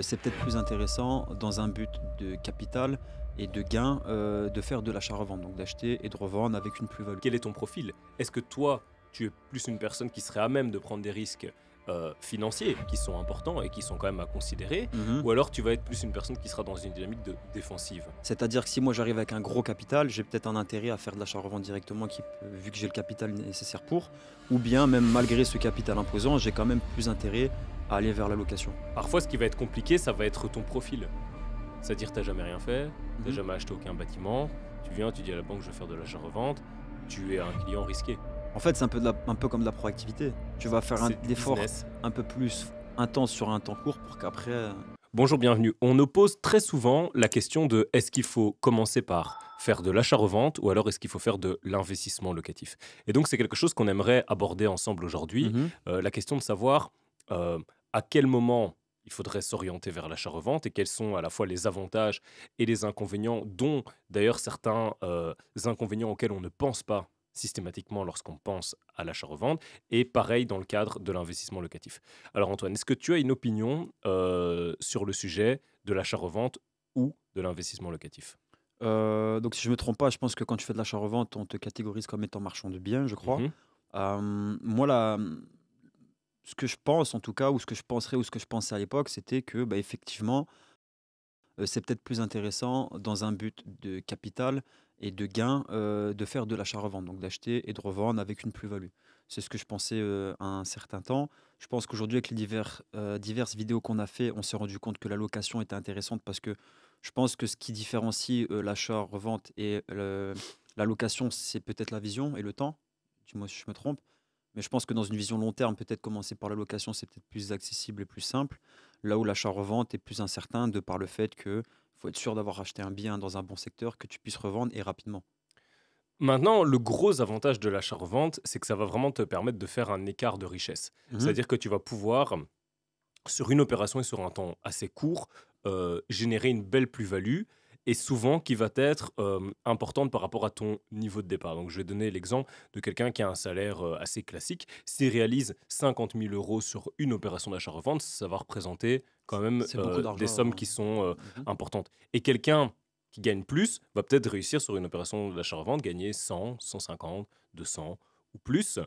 c'est peut-être plus intéressant dans un but de capital et de gain, de faire de l'achat-revente, donc d'acheter et de revendre avec une plus-value. Quel est ton profil? Est-ce que toi, tu es plus une personne qui serait à même de prendre des risques financiers qui sont importants et qui sont quand même à considérer, Mmh. ou alors tu vas être plus une personne qui sera dans une dynamique de défensive? C'est-à-dire que si moi j'arrive avec un gros capital, j'ai peut-être un intérêt à faire de l'achat-revente directement vu que j'ai le capital nécessaire pour, ou bien même malgré ce capital imposant, j'ai quand même plus intérêt à aller vers la location. Parfois, ce qui va être compliqué, ça va être ton profil. C'est-à-dire, tu n'as jamais rien fait, tu n'as Mmh. jamais acheté aucun bâtiment, tu viens, tu dis à la banque, je vais faire de l'achat-revente, tu es un client risqué. En fait, c'est un peu comme de la proactivité. Tu vas faire un C'est du effort business. un peu plus intense sur un temps court pour qu'après, Bonjour, bienvenue. On oppose très souvent la question de est-ce qu'il faut commencer par faire de l'achat-revente ou alors est-ce qu'il faut faire de l'investissement locatif. Et donc c'est quelque chose qu'on aimerait aborder ensemble aujourd'hui, mmh la question de savoir euh, à quel moment il faudrait s'orienter vers l'achat-revente et quels sont à la fois les avantages et les inconvénients, dont d'ailleurs certains inconvénients auxquels on ne pense pas systématiquement lorsqu'on pense à l'achat-revente, et pareil dans le cadre de l'investissement locatif. Alors Antoine, est-ce que tu as une opinion sur le sujet de l'achat-revente ou de l'investissement locatif? donc si je me trompe pas, je pense que quand tu fais de l'achat-revente, on te catégorise comme étant marchand de biens, je crois. Mhm, Moi là, ce que je pense en tout cas, ou ce que je penserais ou ce que je pensais à l'époque, c'était que, bah, effectivement, c'est peut-être plus intéressant dans un but de capital et de gain, de faire de l'achat-revente, donc d'acheter et de revendre avec une plus-value. C'est ce que je pensais, à un certain temps. Je pense qu'aujourd'hui avec les diverses vidéos qu'on a fait, on s'est rendu compte que la location était intéressante parce que je pense que ce qui différencie, l'achat-revente et la location, c'est peut-être la vision et le temps. Dis-moi si je me trompe. Mais je pense que dans une vision long terme, peut-être commencer par la location, c'est peut-être plus accessible et plus simple. Là où l'achat-revente est plus incertain de par le fait qu'il faut être sûr d'avoir acheté un bien dans un bon secteur que tu puisses revendre et rapidement. Maintenant, le gros avantage de l'achat-revente, c'est que ça va vraiment te permettre de faire un écart de richesse. Mhm. C'est-à-dire que tu vas pouvoir, sur une opération et sur un temps assez court, générer une belle plus-value et souvent qui va être importante par rapport à ton niveau de départ. Donc, je vais donner l'exemple de quelqu'un qui a un salaire assez classique. S'il réalise 50 000 euros sur une opération d'achat-revente, ça va représenter quand même C'est beaucoup des d'argent. sommes qui sont Mhm. importantes. Et quelqu'un qui gagne plus va peut-être réussir sur une opération d'achat-revente, gagner 100, 150, 200 ou plus.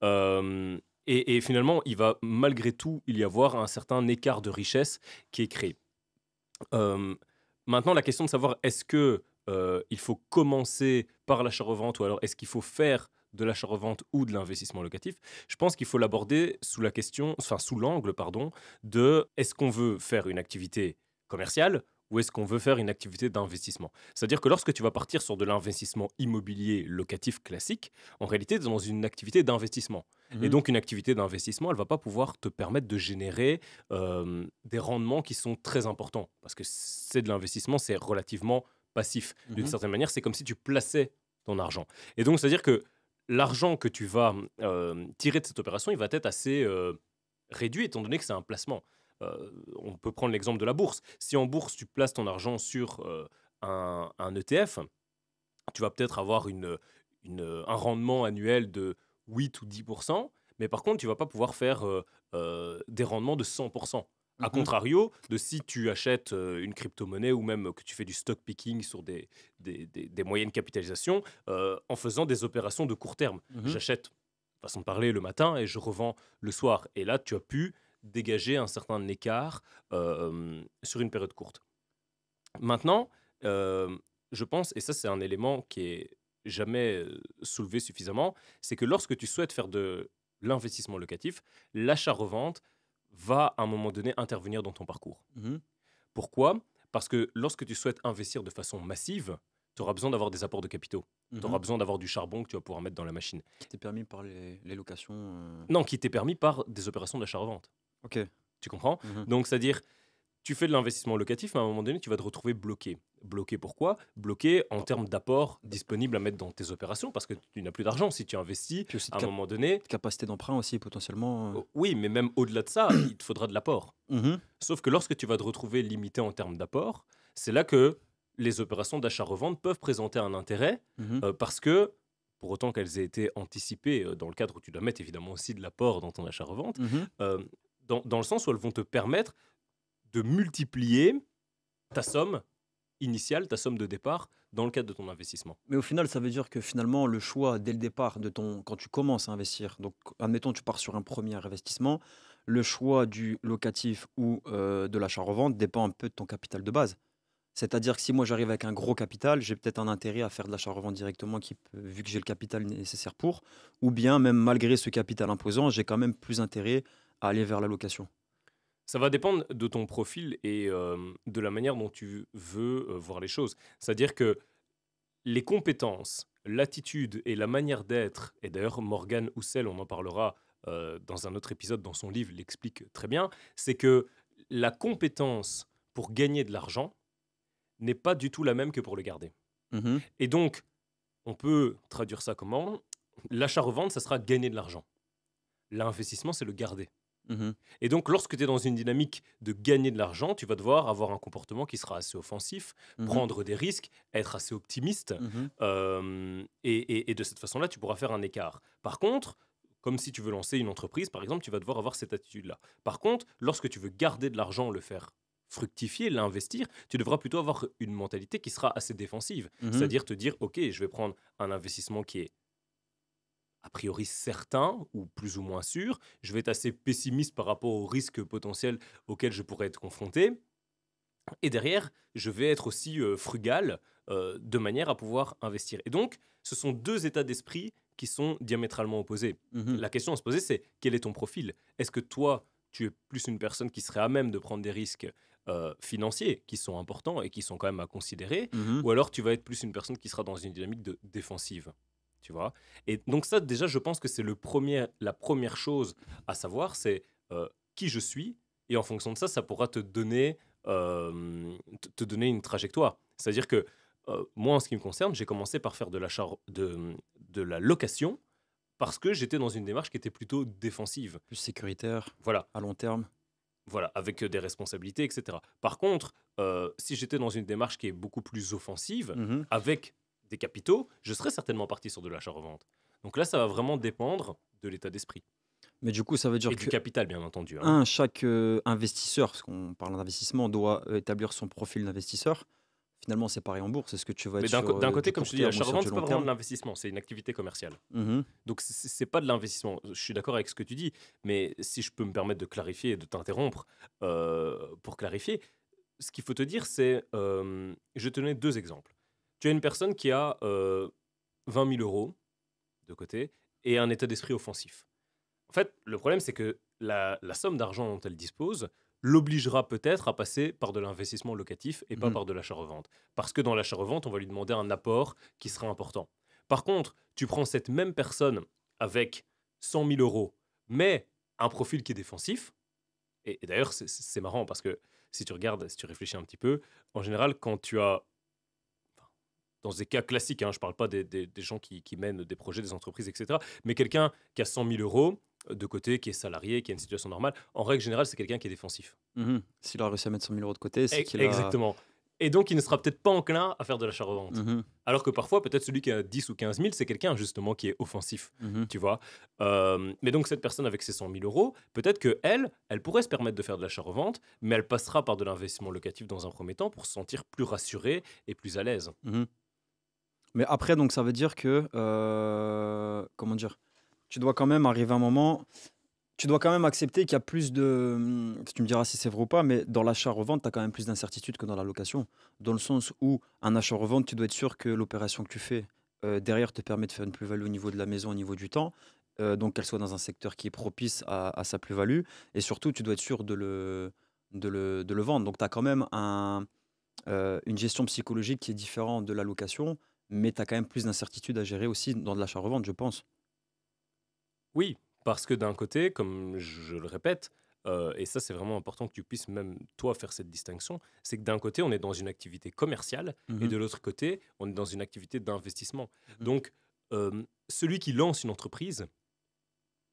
Euh, et finalement, il va malgré tout il y avoir un certain écart de richesse qui est créé. Euh, Maintenant, la question de savoir est-ce que il faut commencer par l'achat-revente ou alors est-ce qu'il faut faire de l'achat-revente ou de l'investissement locatif, je pense qu'il faut l'aborder sous la question, enfin sous l'angle, pardon, de est-ce qu'on veut faire une activité commerciale ou est-ce qu'on veut faire une activité d'investissement. C'est-à-dire que lorsque tu vas partir sur de l'investissement immobilier locatif classique, en réalité, tu es dans une activité d'investissement. Et Mhm. donc, une activité d'investissement, elle ne va pas pouvoir te permettre de générer des rendements qui sont très importants. Parce que c'est de l'investissement, c'est relativement passif. D'une Mhm. certaine manière, c'est comme si tu plaçais ton argent. Et donc, c'est-à-dire que l'argent que tu vas tirer de cette opération, il va être assez réduit, étant donné que c'est un placement. On peut prendre l'exemple de la bourse. Si en bourse, tu places ton argent sur un ETF, tu vas peut-être avoir un rendement annuel de 8 ou 10%, mais par contre, tu vas pas pouvoir faire des rendements de 100%. A Mhm. contrario, de si tu achètes une crypto-monnaie ou même que tu fais du stock picking sur des moyennes capitalisations en faisant des opérations de court terme. Mhm. J'achète, façon de parler, le matin et je revends le soir. Et là, tu as pu dégager un certain écart sur une période courte. Maintenant, heu, je pense et ça c'est un élément qui est jamais, soulevé suffisamment, c'est que lorsque tu souhaites faire de l'investissement locatif, l'achat-revente va à un moment donné intervenir dans ton parcours. Mhm. Pourquoi? Parce que lorsque tu souhaites investir de façon massive, tu auras besoin d'avoir des apports de capitaux. Tu Mhm. auras besoin d'avoir du charbon que tu vas pouvoir mettre dans la machine. Qui t'est permis par les locations. Non, qui t'est permis par des opérations d'achat-revente. Ok. Tu comprends? Mhm. Donc c'est-à-dire tu fais de l'investissement locatif, mais à un moment donné, tu vas te retrouver bloqué. Bloqué pourquoi? Bloqué en termes d'apport disponible à mettre dans tes opérations, parce que tu n'as plus d'argent. Si tu investis, Puis aussi à un moment donné, de capacité d'emprunt aussi potentiellement. oui, mais même au-delà de ça, il te faudra de l'apport. Mhm. Sauf que lorsque tu vas te retrouver limité en termes d'apport, c'est là que les opérations d'achat-revente peuvent présenter un intérêt, Mhm. parce que, pour autant qu'elles aient été anticipées dans le cadre où tu dois mettre évidemment aussi de l'apport dans ton achat-revente, Mhm. euh, dans le sens où elles vont te permettre de multiplier ta somme initiale, ta somme de départ, dans le cadre de ton investissement. Mais au final, ça veut dire que finalement, le choix dès le départ quand tu commences à investir, donc admettons, tu pars sur un premier investissement, le choix du locatif ou de l'achat-revente dépend un peu de ton capital de base. C'est-à-dire que si moi j'arrive avec un gros capital, j'ai peut-être un intérêt à faire de l'achat-revente directement, vu que j'ai le capital nécessaire pour, ou bien même malgré ce capital imposant, j'ai quand même plus intérêt à aller vers la location. Ça va dépendre de ton profil et de la manière dont tu veux voir les choses. C'est-à-dire que les compétences, l'attitude et la manière d'être, et d'ailleurs Morgan Housel, on en parlera dans un autre épisode dans son livre, l'explique très bien, c'est que la compétence pour gagner de l'argent n'est pas du tout la même que pour le garder. Mhm, Et donc, on peut traduire ça comment? L'achat-revente, ça sera gagner de l'argent. L'investissement, c'est le garder. mhm, Et donc, lorsque tu es dans une dynamique de gagner de l'argent, tu vas devoir avoir un comportement qui sera assez offensif, mhm, prendre des risques, être assez optimiste. mhm, Et de cette façon-là, tu pourras faire un écart. Par contre, comme si tu veux lancer une entreprise, par exemple, tu vas devoir avoir cette attitude-là. Par contre, lorsque tu veux garder de l'argent, le faire fructifier, l'investir, tu devras plutôt avoir une mentalité qui sera assez défensive. mhm, C'est-à-dire te dire, OK, je vais prendre un investissement qui est a priori certain ou plus ou moins sûr. Je vais être assez pessimiste par rapport aux risques potentiels auxquels je pourrais être confronté. Et derrière, je vais être aussi frugal de manière à pouvoir investir. Et donc, ce sont deux états d'esprit qui sont diamétralement opposés. mhm, La question à se poser, c'est quel est ton profil? Est-ce que toi, tu es plus une personne qui serait à même de prendre des risques financiers qui sont importants et qui sont quand même à considérer, mhm. ou alors tu vas être plus une personne qui sera dans une dynamique de défensive, tu vois? Et donc ça, déjà, je pense que c'est la première chose à savoir, c'est qui je suis, et en fonction de ça, ça pourra te donner une trajectoire. C'est-à-dire que moi, en ce qui me concerne, j'ai commencé par faire de la location parce que j'étais dans une démarche qui était plutôt défensive. Plus sécuritaire, Voilà, à long terme. voilà, avec des responsabilités, etc. Par contre, si j'étais dans une démarche qui est beaucoup plus offensive, Mhm. avec des capitaux, je serais certainement parti sur de l'achat-revente. Donc là, ça va vraiment dépendre de l'état d'esprit Mais du coup, ça veut dire et du que capital, bien entendu, hein. chaque investisseur, parce qu'on parle d'investissement, doit établir son profil d'investisseur. Finalement, c'est pareil en bourse. Est-ce que tu vas être Mais sur d'un du côté, comme je court te dis, terme ou sur l'achat-revente, du c'est pas long vraiment de terme? l'investissement, c'est une activité commerciale. Mhm, Donc c'est pas de l'investissement. Je suis d'accord avec ce que tu dis, mais si je peux me permettre de clarifier et de t'interrompre pour clarifier, ce qu'il faut te dire, c'est, je vais te donner deux exemples. Tu as une personne qui a 20 000 euros de côté et un état d'esprit offensif. En fait, le problème, c'est que la somme d'argent dont elle dispose l'obligera peut-être à passer par de l'investissement locatif et pas mhm, par de l'achat-revente. Parce que dans l'achat-revente, on va lui demander un apport qui sera important. Par contre, tu prends cette même personne avec 100 000 euros, mais un profil qui est défensif, et d'ailleurs, c'est marrant parce que si tu regardes, si tu réfléchis un petit peu, en général, quand tu as dans des cas classiques, hein, je ne parle pas des gens qui mènent des projets, des entreprises, etc. Mais quelqu'un qui a 100 000 euros de côté, qui est salarié, qui a une situation normale, en règle générale, c'est quelqu'un qui est défensif. mhm. S'il a réussi à mettre 100 000 euros de côté, c'est qu'il a. Exactement. Et donc, il ne sera peut-être pas enclin à faire de l'achat-revente. Mhm, Alors que parfois, peut-être celui qui a 10 ou 15 000, c'est quelqu'un justement qui est offensif, mhm, tu vois. Mais donc, cette personne avec ses 100 000 euros, peut-être qu'elle, elle pourrait se permettre de faire de l'achat-revente, mais elle passera par de l'investissement locatif dans un premier temps pour se sentir plus rassurée et plus à l'aise. mhm. Mais après, donc, ça veut dire que, comment dire, tu dois quand même arriver à un moment, tu dois quand même accepter qu'il y a plus de, tu me diras si c'est vrai ou pas, mais dans l'achat-revente, tu as quand même plus d'incertitude que dans la location. Dans le sens où un achat-revente, tu dois être sûr que l'opération que tu fais derrière te permet de faire une plus-value au niveau de la maison, au niveau du temps, donc qu'elle soit dans un secteur qui est propice à sa plus-value, et surtout, tu dois être sûr de le vendre. Donc, tu as quand même une gestion psychologique qui est différente de la location, mais tu as quand même plus d'incertitudes à gérer aussi dans de l'achat-revente, je pense. Oui, parce que d'un côté, comme je le répète, et ça c'est vraiment important que tu puisses même toi faire cette distinction, c'est que d'un côté on est dans une activité commerciale et Mhm, de l'autre côté on est dans une activité d'investissement. mhm, Donc celui qui lance une entreprise,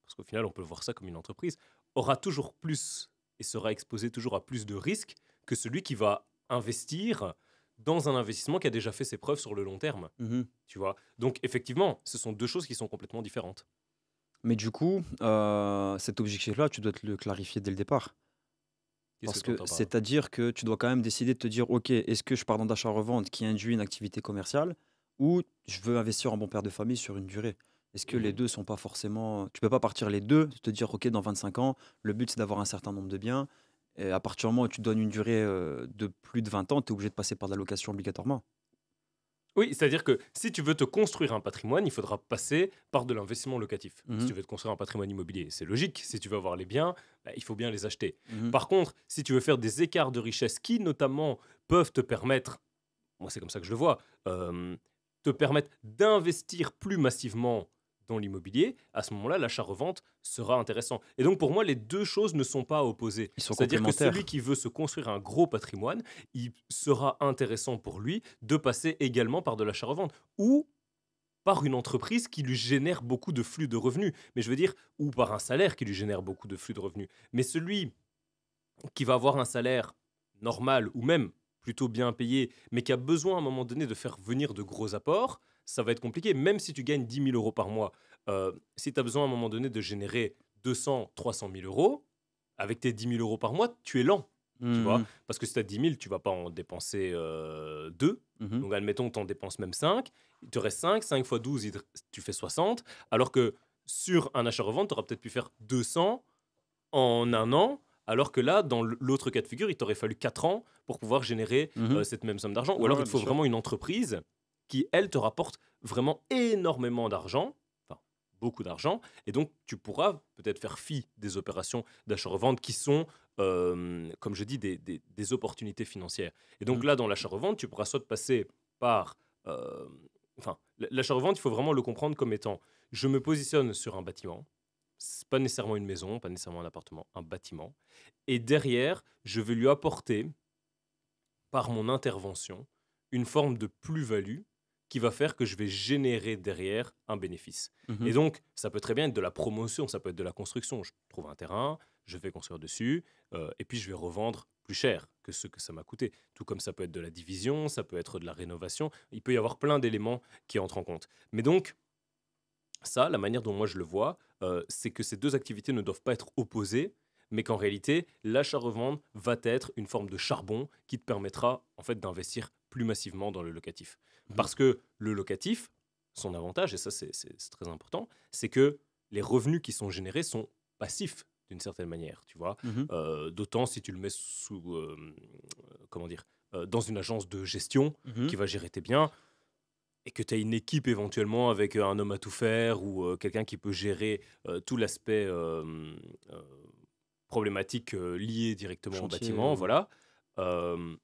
parce qu'au final on peut voir ça comme une entreprise, aura toujours plus et sera exposé toujours à plus de risques que celui qui va investir dans un investissement qui a déjà fait ses preuves sur le long terme, mhm. tu vois. Donc effectivement, ce sont deux choses qui sont complètement différentes. Mais du coup, cet objectif-là, tu dois te le clarifier dès le départ. Qu'est-ce Parce que tu que entends par là? c'est-à-dire que tu dois quand même décider de te dire: «OK, est-ce que je pars dans d'achat-revente qui induit une activité commerciale ou je veux investir en bon père de famille sur une durée?» Est-ce que les Mhm. 2 sont pas forcément tu peux pas partir les 2, te dire: «OK, dans 25 ans, le but c'est d'avoir un certain nombre de biens» et à partir du moment où tu donnes une durée, de plus de 20 ans, tu es obligé de passer par de la location obligatoirement. Oui, c'est-à-dire que si tu veux te construire un patrimoine, il faudra passer par de l'investissement locatif. Si tu Mmh. veux te construire un patrimoine immobilier, c'est logique. Si tu veux avoir les biens, bah, il faut bien les acheter. Mmh. Par contre, si tu veux faire des écarts de richesse qui, notamment, peuvent te permettre, moi c'est comme ça que je le vois, euh, te permettre d'investir plus massivement dans l'immobilier, à ce moment-là, l'achat-revente sera intéressant. Et donc pour moi, les deux choses ne sont pas opposées. Ils sont C'est-à-dire que celui complémentaires. qui veut se construire un gros patrimoine, il sera intéressant pour lui de passer également par de l'achat-revente ou par une entreprise qui lui génère beaucoup de flux de revenus. Mais je veux dire, ou par un salaire qui lui génère beaucoup de flux de revenus. Mais celui qui va avoir un salaire normal ou même plutôt bien payé, mais qui a besoin à un moment donné de faire venir de gros apports, ça va être compliqué. Même si tu gagnes 10 000 € par mois, si tu as besoin à un moment donné de générer 200, 300 000 euros, avec tes 10 000 € par mois, tu es lent. Tu vois, Mmh. parce que si tu as 10 000, tu vas pas en dépenser 2. Mmh. Donc, admettons que tu en dépenses même 5. Il te reste 5 fois 12, tu fais 60. Alors que sur un achat-revente, tu auras peut-être pu faire 200 en un an, alors que là, dans l'autre cas de figure, il t'aurait fallu 4 ans pour pouvoir générer Mmh. cette même somme d'argent. Ou Ouais, alors, il ouais, te bien faut sûr. vraiment une entreprise qui, elle, te rapporte vraiment énormément d'argent, enfin, beaucoup d'argent, et donc tu pourras peut-être faire fi des opérations d'achat-revente qui sont, comme je dis, des opportunités financières. Et donc Mmh. là, dans l'achat-revente, tu pourras soit passer par... euh, enfin, l'achat-revente, il faut vraiment le comprendre comme étant, je me positionne sur un bâtiment, c'est pas nécessairement une maison, pas nécessairement un appartement, un bâtiment. Et derrière, je vais lui apporter, par mon intervention, une forme de plus-value qui va faire que je vais générer derrière un bénéfice. Et Mmh. donc, ça peut très bien être de la promotion, ça peut être de la construction. Je trouve un terrain, je vais construire dessus, et puis je vais revendre plus cher que ce que ça m'a coûté. Tout comme ça peut être de la division, ça peut être de la rénovation. Il peut y avoir plein d'éléments qui entrent en compte. Mais donc, ça, la manière dont moi je le vois, c'est que ces deux activités ne doivent pas être opposées, mais qu'en réalité, l'achat-revente va être une forme de charbon qui te permettra en fait d'investir plus massivement dans le locatif. Mmh. Parce que le locatif, son avantage, et ça c'est très important, c'est que les revenus qui sont générés sont passifs d'une certaine manière, tu vois. Mmh. D'autant si tu le mets sous, comment dire, dans une agence de gestion Mmh. qui va gérer tes biens, et que tu as une équipe éventuellement avec un homme à tout faire ou quelqu'un qui peut gérer tout l'aspect euh, problématique lié directement au Chantier, bâtiment, voilà, euh,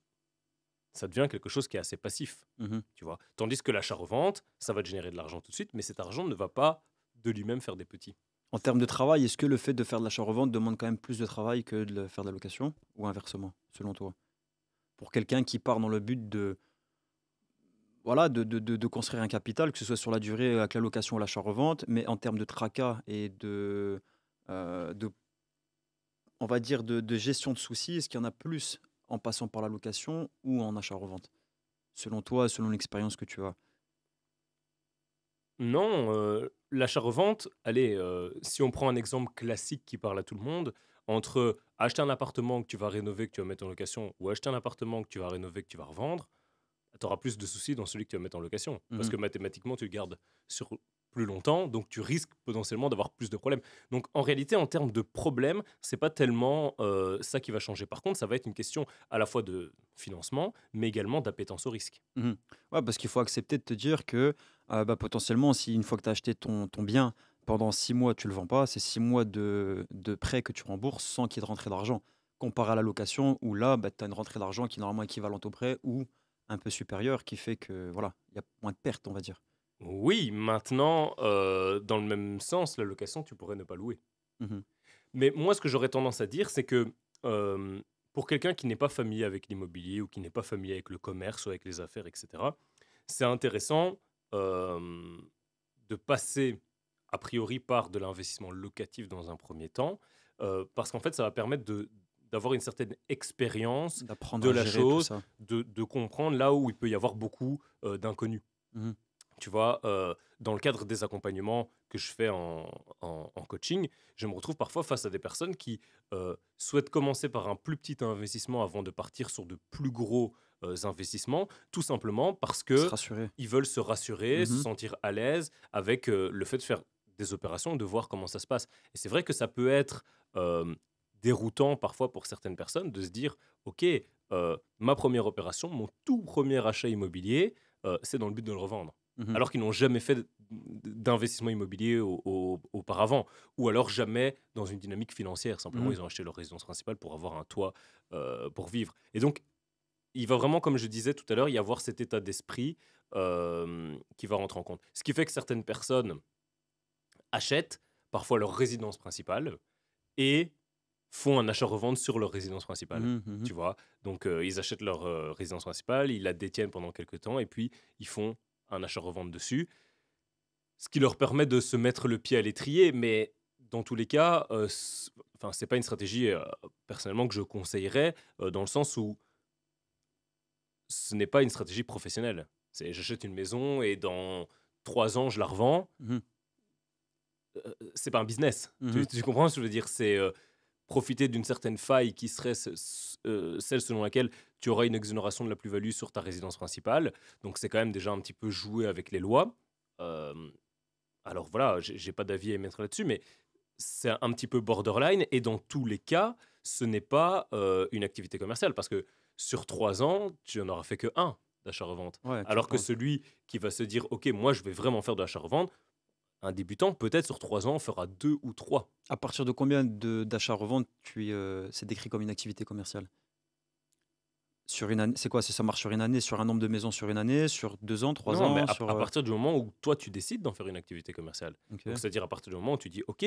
ça devient quelque chose qui est assez passif, mmh. tu vois. Tandis que l'achat-revente, ça va te générer de l'argent tout de suite, mais cet argent ne va pas de lui-même faire des petits. En termes de travail, est-ce que le fait de faire de l'achat-revente demande quand même plus de travail que de faire de la location ou inversement, selon toi? Pour quelqu'un qui part dans le but de, voilà, de construire un capital, que ce soit sur la durée avec la location ou l'achat-revente, mais en termes de tracas et de on va dire de gestion de soucis, est-ce qu'il y en a plus en passant par la location ou en achat-revente? Selon toi, selon l'expérience que tu as? Non, l'achat-revente, allez, si on prend un exemple classique qui parle à tout le monde, entre acheter un appartement que tu vas rénover, que tu vas mettre en location, ou acheter un appartement que tu vas rénover, que tu vas revendre, tu auras plus de soucis dans celui que tu vas mettre en location. Parce Mmh. que mathématiquement, tu le gardes sur plus longtemps, donc tu risques potentiellement d'avoir plus de problèmes. Donc en réalité, en termes de problèmes, c'est pas tellement ça qui va changer. Par contre, ça va être une question à la fois de financement, mais également d'appétence au risque. Mmh. Ouais, parce qu'il faut accepter de te dire que, bah, potentiellement, si une fois que tu as acheté ton bien, pendant 6 mois, tu le vends pas, c'est 6 mois de prêt que tu rembourses sans qu'il y ait de rentrée d'argent. Comparé à la location où là, bah, tu as une rentrée d'argent qui est normalement équivalente au prêt ou un peu supérieure qui fait que, voilà, il y a moins de pertes, on va dire. Oui, maintenant, dans le même sens, la location, tu pourrais ne pas louer. Mmh. Mais moi, ce que j'aurais tendance à dire, c'est que pour quelqu'un qui n'est pas familier avec l'immobilier ou qui n'est pas familier avec le commerce ou avec les affaires, etc., c'est intéressant euh, de passer a priori par de l'investissement locatif dans un premier temps, parce qu'en fait, ça va permettre d'avoir une certaine expérience D'apprendre de à la gérer tout chose, ça. de comprendre là où il peut y avoir beaucoup d'inconnus. Mmh. Tu vois, dans le cadre des accompagnements que je fais en coaching, je me retrouve parfois face à des personnes qui souhaitent commencer par un plus petit investissement avant de partir sur de plus gros investissements, tout simplement parce Se que rassurer. ils veulent se rassurer, se Mmh. sentir à l'aise avec le fait de faire des opérations, de voir comment ça se passe. Et c'est vrai que ça peut être euh, déroutant parfois pour certaines personnes de se dire, OK, ma première opération, mon tout premier achat immobilier, c'est dans le but de le revendre. Mmh. Alors qu'ils n'ont jamais fait d'investissement immobilier auparavant, ou alors jamais dans une dynamique financière. Simplement, Mmh. ils ont acheté leur résidence principale pour avoir un toit pour vivre. Et donc, il va vraiment, comme je disais tout à l'heure, y avoir cet état d'esprit qui va rentrer en compte. Ce qui fait que certaines personnes achètent parfois leur résidence principale et font un achat-revente sur leur résidence principale. Mmh. Mmh. Tu vois. Donc, ils achètent leur résidence principale, ils la détiennent pendant quelques temps et puis ils font un achat-revente dessus, ce qui leur permet de se mettre le pied à l'étrier. Mais dans tous les cas, enfin, c'est pas une stratégie personnellement que je conseillerais dans le sens où ce n'est pas une stratégie professionnelle. C'est j'achète une maison et dans 3 ans je la revends. Mmh. C'est pas un business. Tu, Mmh. tu comprends ce que je veux dire? C'est profiter d'une certaine faille qui serait celle selon laquelle tu auras une exonération de la plus-value sur ta résidence principale. Donc c'est quand même déjà un petit peu jouer avec les lois. Euh, alors voilà, j'ai pas d'avis à émettre là-dessus, mais c'est un petit peu borderline. Et dans tous les cas, ce n'est pas une activité commerciale parce que sur 3 ans, tu n'en auras fait que un d'achat-revente. Ouais, tu Alors que penses. celui qui va se dire, OK, moi je vais vraiment faire de l'achat-revente, un débutant, peut-être sur 3 ans, fera 2 ou 3. À partir de combien d'achats-reventes c'est décrit comme une activité commerciale? Sur une année, c'est quoi? Ça marche sur une année, sur un nombre de maisons sur une année, sur 2 ans, 3 Non, mais ans, à partir du moment où toi, tu décides d'en faire une activité commerciale. Donc, OK. c'est-à-dire à partir du moment où tu dis, OK,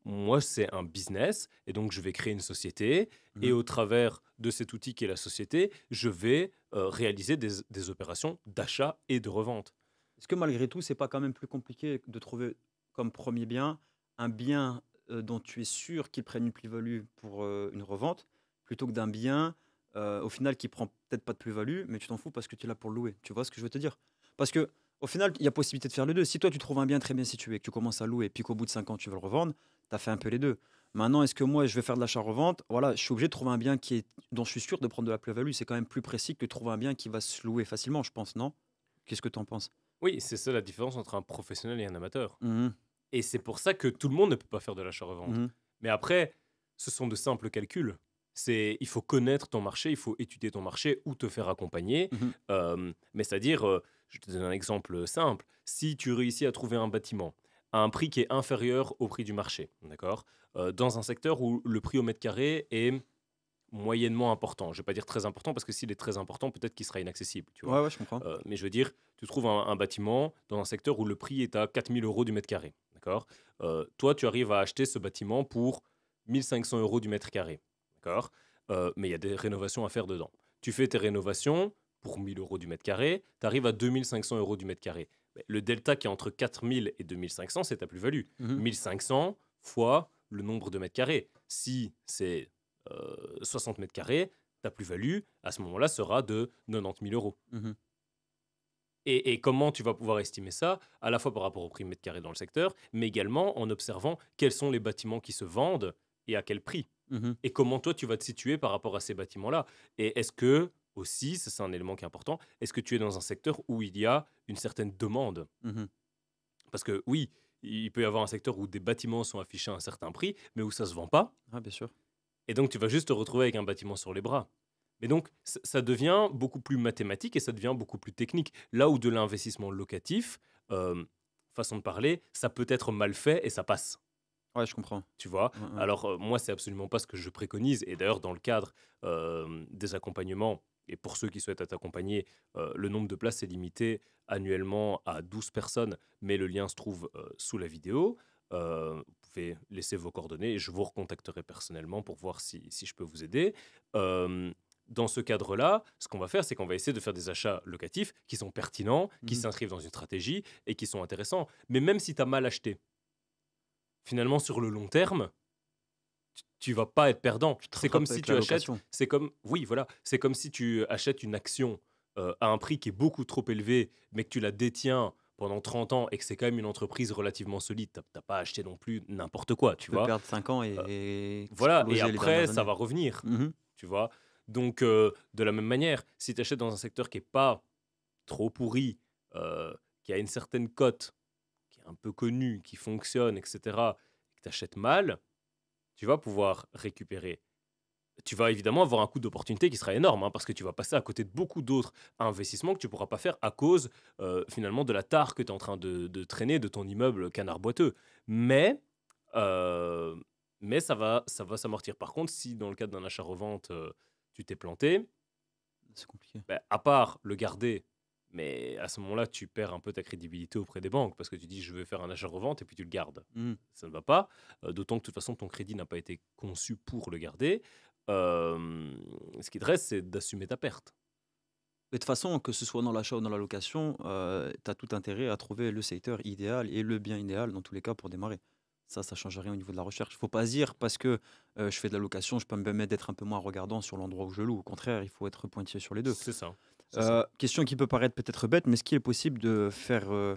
moi, c'est un business, et donc je vais créer une société, et Mmh. au travers de cet outil qui est la société, je vais réaliser des opérations d'achat et de revente. Est-ce que malgré tout, c'est pas quand même plus compliqué de trouver comme premier bien, un bien, dont tu es sûr qu'il prenne une plus-value pour, une revente, plutôt que d'un bien, au final qui prend peut-être pas de plus-value, mais tu t'en fous parce que tu es là pour le louer. Tu vois ce que je veux te dire? Parce que au final, il y a possibilité de faire les 2. Si toi tu trouves un bien très bien situé, que tu commences à louer, puis qu'au bout de 5 ans tu veux le revendre, tu as fait un peu les 2. Maintenant, est-ce que moi je vais faire de l'achat-revente? Voilà, je suis obligé de trouver un bien dont je suis sûr de prendre de la plus-value. C'est quand même plus précis que de trouver un bien qui va se louer facilement, je pense, non? Qu'est-ce que tu en penses? Oui, c'est ça la différence entre un professionnel et un amateur. Mmh. Et c'est pour ça que tout le monde ne peut pas faire de l'achat-revente. Mmh. Mais après, ce sont de simples calculs. Il faut connaître ton marché, il faut étudier ton marché ou te faire accompagner. Mmh. Mais c'est-à-dire, je te donne un exemple simple. Si tu réussis à trouver un bâtiment à un prix qui est inférieur au prix du marché, d'accord, dans un secteur où le prix au mètre carré est moyennement important. Je ne vais pas dire très important parce que s'il est très important, peut-être qu'il sera inaccessible, tu vois. Ouais, ouais, je comprends. Mais je veux dire, tu trouves un bâtiment dans un secteur où le prix est à 4 000 € du mètre carré, d'accord. Toi, tu arrives à acheter ce bâtiment pour 1 500 € du mètre carré, d'accord. Mais il y a des rénovations à faire dedans. Tu fais tes rénovations pour 1 000 € du mètre carré, tu arrives à 2 500 € du mètre carré. Mais le delta qui est entre 4 000 et 2 500, c'est ta plus-value. Mmh. 1 500 fois le nombre de mètres carrés. Si c'est 60 mètres carrés, ta plus-value, à ce moment-là, sera de 90 000 €. Mmh. Et comment tu vas pouvoir estimer ça? À la fois par rapport au prix mètre carré dans le secteur, mais également en observant quels sont les bâtiments qui se vendent et à quel prix. Mmh. Et comment toi, tu vas te situer par rapport à ces bâtiments-là. Et est-ce que, aussi, ça c'est un élément qui est important, est-ce que tu es dans un secteur où il y a une certaine demande? Mmh. Parce que oui, il peut y avoir un secteur où des bâtiments sont affichés à un certain prix, mais où ça ne se vend pas. Ah, bien sûr. Et donc, tu vas juste te retrouver avec un bâtiment sur les bras. Mais donc, ça devient beaucoup plus mathématique et ça devient beaucoup plus technique. Là où de l'investissement locatif, euh, façon de parler, ça peut être mal fait et ça passe. Ouais, je comprends. Tu vois. Ouais, ouais. Alors, moi, c'est absolument pas ce que je préconise. Et d'ailleurs, dans le cadre des accompagnements, et pour ceux qui souhaitent être accompagnés, le nombre de places est limité annuellement à 12 personnes, mais le lien se trouve sous la vidéo. Vous pouvez laisser vos coordonnées et je vous recontacterai personnellement pour voir si je peux vous aider. Euh, dans ce cadre-là, ce qu'on va faire, c'est qu'on va essayer de faire des achats locatifs qui sont pertinents, qui Mmh. s'inscrivent dans une stratégie et qui sont intéressants. Mais même si tu as mal acheté, finalement, sur le long terme, tu vas pas être perdant. Tu te C'est comme rattrapes si avec tu la achètes, location. c'est comme, oui, voilà, c'est comme si tu achètes une action à un prix qui est beaucoup trop élevé, mais que tu la détiens pendant 30 ans et que c'est quand même une entreprise relativement solide, t'as pas acheté non plus n'importe quoi, Tu tu peux vois. perdre 5 ans Euh, et voilà, et exploser les après, dernières ça années. va revenir, Mhm. tu vois. Donc, de la même manière, si tu achètes dans un secteur qui est pas trop pourri, qui a une certaine cote, qui est un peu connu, qui fonctionne, etc., et que tu achètes mal, tu vas pouvoir récupérer. Tu vas évidemment avoir un coût d'opportunité qui sera énorme, hein, parce que tu vas passer à côté de beaucoup d'autres investissements que tu ne pourras pas faire à cause finalement de la tare que tu es en train de traîner de ton immeuble canard boiteux. Mais, euh, mais ça va s'amortir. Par contre, si dans le cadre d'un achat-revente, tu t'es planté, C'est compliqué. bah, à part le garder, mais à ce moment-là, tu perds un peu ta crédibilité auprès des banques parce que tu dis je vais faire un achat-revente et puis tu le gardes. Mhm. Ça ne va pas, d'autant que de toute façon ton crédit n'a pas été conçu pour le garder. Ce qui te reste, c'est d'assumer ta perte. Mais de toute façon, que ce soit dans l'achat ou dans la location, tu as tout intérêt à trouver le secteur idéal et le bien idéal dans tous les cas pour démarrer. Ça change rien au niveau de la recherche. Il faut pas se dire parce que je fais de la location, je peux me permettre d'être un peu moins regardant sur l'endroit où je loue. Au contraire, il faut être pointillé sur les deux. C'est ça. C'est ça. Question qui peut paraître peut-être bête, mais est-ce qu'il est possible de faire de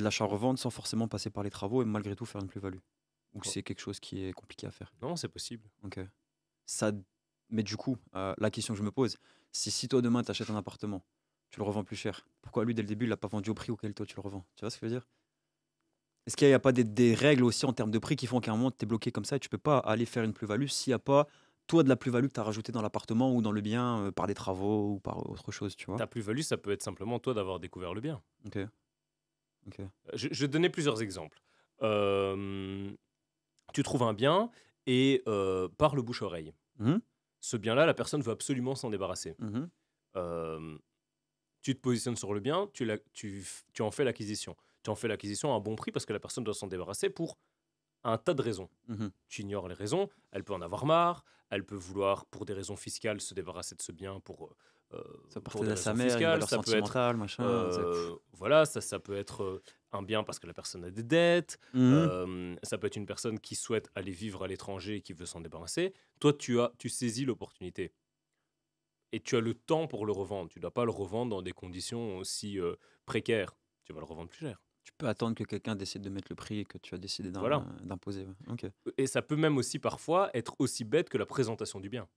l'achat-revente sans forcément passer par les travaux et malgré tout faire une plus-value? Ou Oh, c'est quelque chose qui est compliqué à faire? non, c'est possible. Ok. Ça, mais du coup, la question que je me pose, c'est si toi demain tu achètes un appartement, tu le revends plus cher. Pourquoi lui dès le début il l'a pas vendu au prix auquel toi tu le revends? Tu vois ce que je veux dire? Est-ce qu'il n'y a pas des règles aussi en termes de prix qui font qu'à un moment tu es bloqué comme ça et tu peux pas aller faire une plus-value s'il n'y a pas toi de la plus-value que tu as rajouté dans l'appartement ou dans le bien par des travaux ou par autre chose, tu vois? Ta plus-value, ça peut être simplement toi d'avoir découvert le bien. Ok, ok. Je vais te donner plusieurs exemples. Euh, Tu trouves un bien et par le bouche-oreille. Mhm, Ce bien-là, la personne veut absolument s'en débarrasser. mhm, Euh, Tu te positionnes sur le bien, tu en fais l'acquisition. Tu en fais l'acquisition à un bon prix parce que la personne doit s'en débarrasser pour un tas de raisons. mhm. Tu ignores les raisons, elle peut en avoir marre, elle peut vouloir, pour des raisons fiscales, se débarrasser de ce bien Ça pour partait des à sa raisons mère, une fiscales. valeur Ça peut être, sentimentale, machin. voilà, ça peut être un bien parce que la personne a des dettes, Mhm. ça peut être une personne qui souhaite aller vivre à l'étranger et qui veut s'en débarrasser. Toi, tu saisis l'opportunité et tu as le temps pour le revendre. Tu ne dois pas le revendre dans des conditions aussi précaires. Tu vas le revendre plus cher. Tu peux attendre que quelqu'un décide de mettre le prix que tu as décidé Voilà. d'imposer. Ouais. Ok, Et ça peut même aussi parfois être aussi bête que la présentation du bien.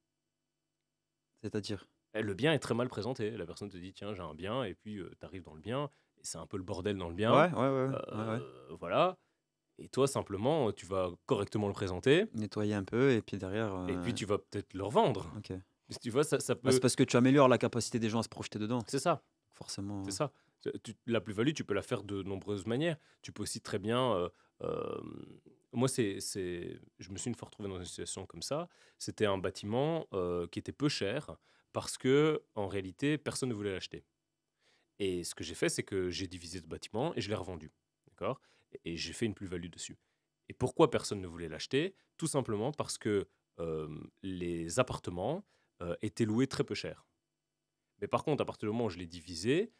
c'est-à-dire. Et le bien est très mal présenté. La personne te dit tiens, j'ai un bien, et puis tu arrives dans le bien, et c'est un peu le bordel dans le bien. Ouais, ouais, ouais, ouais, ouais. Voilà. Et toi, simplement, tu vas correctement le présenter, Nettoyer un peu et puis derrière. et puis tu vas peut-être le revendre. Ok. Tu vois, ça Bah, c'est peut. parce que tu améliores la capacité des gens à se projeter dedans. C'est ça. Forcément. C'est ça. La plus-value, tu peux la faire de nombreuses manières. Tu peux aussi très bien. Euh, moi, je me suis une fois retrouvé dans une situation comme ça. C'était un bâtiment qui était peu cher parce que, en réalité, personne ne voulait l'acheter. Et ce que j'ai fait, c'est que j'ai divisé ce bâtiment et je l'ai revendu. D'accord. Et j'ai fait une plus-value dessus. Et pourquoi personne ne voulait l'acheter? Tout simplement parce que les appartements étaient loués très peu cher. Mais par contre, à partir du moment où je l'ai divisé,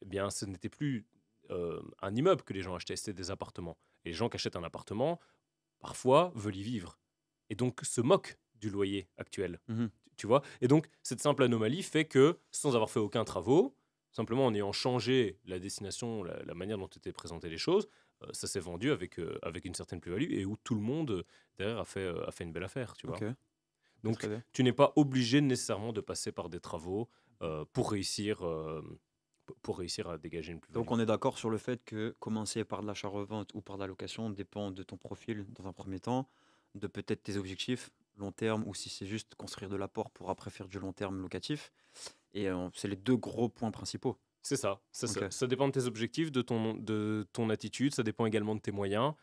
eh bien, ce n'était plus un immeuble que les gens achetaient, c'était des appartements. Et les gens qui achètent un appartement, parfois, veulent y vivre. Et donc, se moquent du loyer actuel. Mhm. Tu vois. Et donc, cette simple anomalie fait que, sans avoir fait aucun travaux, simplement en ayant changé la destination, la manière dont étaient présentées les choses, ça s'est vendu avec une certaine plus-value et où tout le monde, derrière, a fait une belle affaire, tu Ok, vois. Donc, très bien. tu n'es pas obligé nécessairement de passer par des travaux pour réussir à dégager une plus-value. Donc on est d'accord sur le fait que commencer par de l'achat-revente ou par de la location dépend de ton profil dans un premier temps, de peut-être tes objectifs long terme ou si c'est juste construire de l'apport pour après faire du long terme locatif. Et c'est les deux gros points principaux. C'est ça, Ok. ça dépend de tes objectifs, de ton attitude, ça dépend également de tes moyens,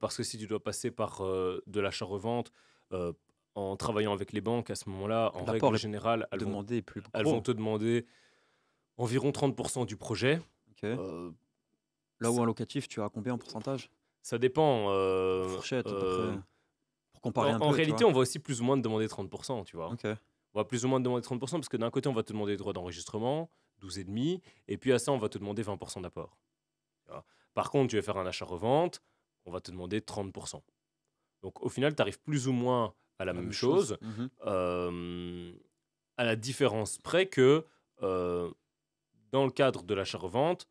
parce que si tu dois passer par de l'achat-revente, euh, en travaillant avec les banques, à ce moment-là, en L'apport règle est générale, demandé est plus elles vont gros. te demander environ 30% du projet. Ok. Euh, Là où ça, en locatif, tu as combien en pourcentage? ça dépend. Fourchette à peu près. Pour comparer un En peu, tu réalité, vois. on va aussi plus ou moins te demander 30%, tu vois. Ok. On va plus ou moins te demander 30% parce que d'un côté, on va te demander les droits d'enregistrement, 12,5, et puis à ça, on va te demander 20% d'apport. Tu vois. Par contre, tu vas faire un achat-revente, on va te demander 30%. Donc au final, tu arrives plus ou moins à la La même même chose. chose, Mhm. à la différence près que dans le cadre de l'achat-revente,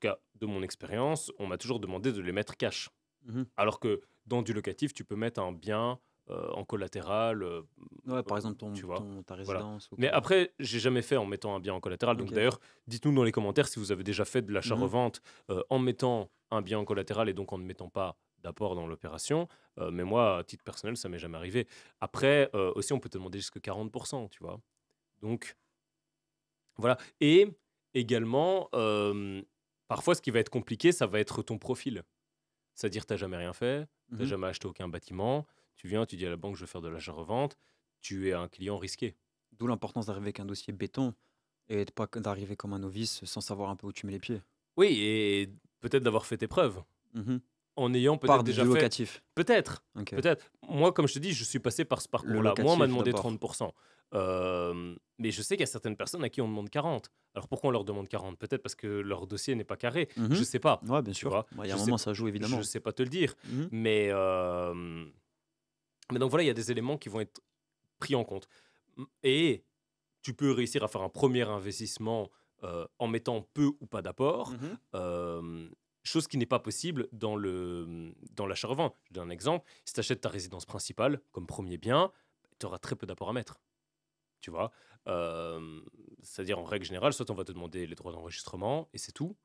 cas de mon expérience, on m'a toujours demandé de les mettre cash. Mhm. Alors que dans du locatif, tu peux mettre un bien en collatéral, Ouais, par exemple, tu vois. ta Voilà. résidence ou Mais quoi. après, j'ai jamais fait en mettant un bien en collatéral. Donc Ok. d'ailleurs, dites-nous dans les commentaires si vous avez déjà fait de Mhm. l'achat-revente en mettant un bien en collatéral et donc en ne mettant pas d'apport dans l'opération. Mais moi, à titre personnel, ça m'est jamais arrivé. Après, aussi, on peut te demander jusqu'à 40%, tu vois. Donc, voilà. Et également, parfois, ce qui va être compliqué, ça va être ton profil. C'est-à-dire, tu n'as jamais rien fait, tu n'as Mhm. jamais acheté aucun bâtiment, tu viens, tu dis à la banque, je veux faire de l'achat-revente, tu es un client risqué. D'où l'importance d'arriver avec un dossier béton et de pas d'arriver comme un novice sans savoir un peu où tu mets les pieds. Oui, et peut-être d'avoir fait tes preuves, Mhm. en ayant Par peut-être du déjà fait. locatif. Peut-être, Ok. peut-être. Moi, comme je te dis, je suis passé par ce Le parcours-là. Moi, on m'a locatif demandé d'abord. 30%. Mais je sais qu'il y a certaines personnes à qui on demande 40. Alors pourquoi on leur demande 40? Peut-être parce que leur dossier n'est pas carré. Je Mhm. sais pas, Ouais, bien tu sûr. vois. Bah, il y a Je un sais, moment, ça joue je évidemment. sais pas te le dire. Mhm. Mais donc voilà, il y a des éléments qui vont être pris en compte. Et tu peux réussir à faire un premier investissement en mettant peu ou pas d'apport, Mhm. chose qui n'est pas possible dans l'achat-revente. Je donne un exemple. Si tu achètes ta résidence principale comme premier bien, tu auras très peu d'apport à mettre. Tu vois. C'est-à-dire, en règle générale, soit on va te demander les droits d'enregistrement et c'est tout.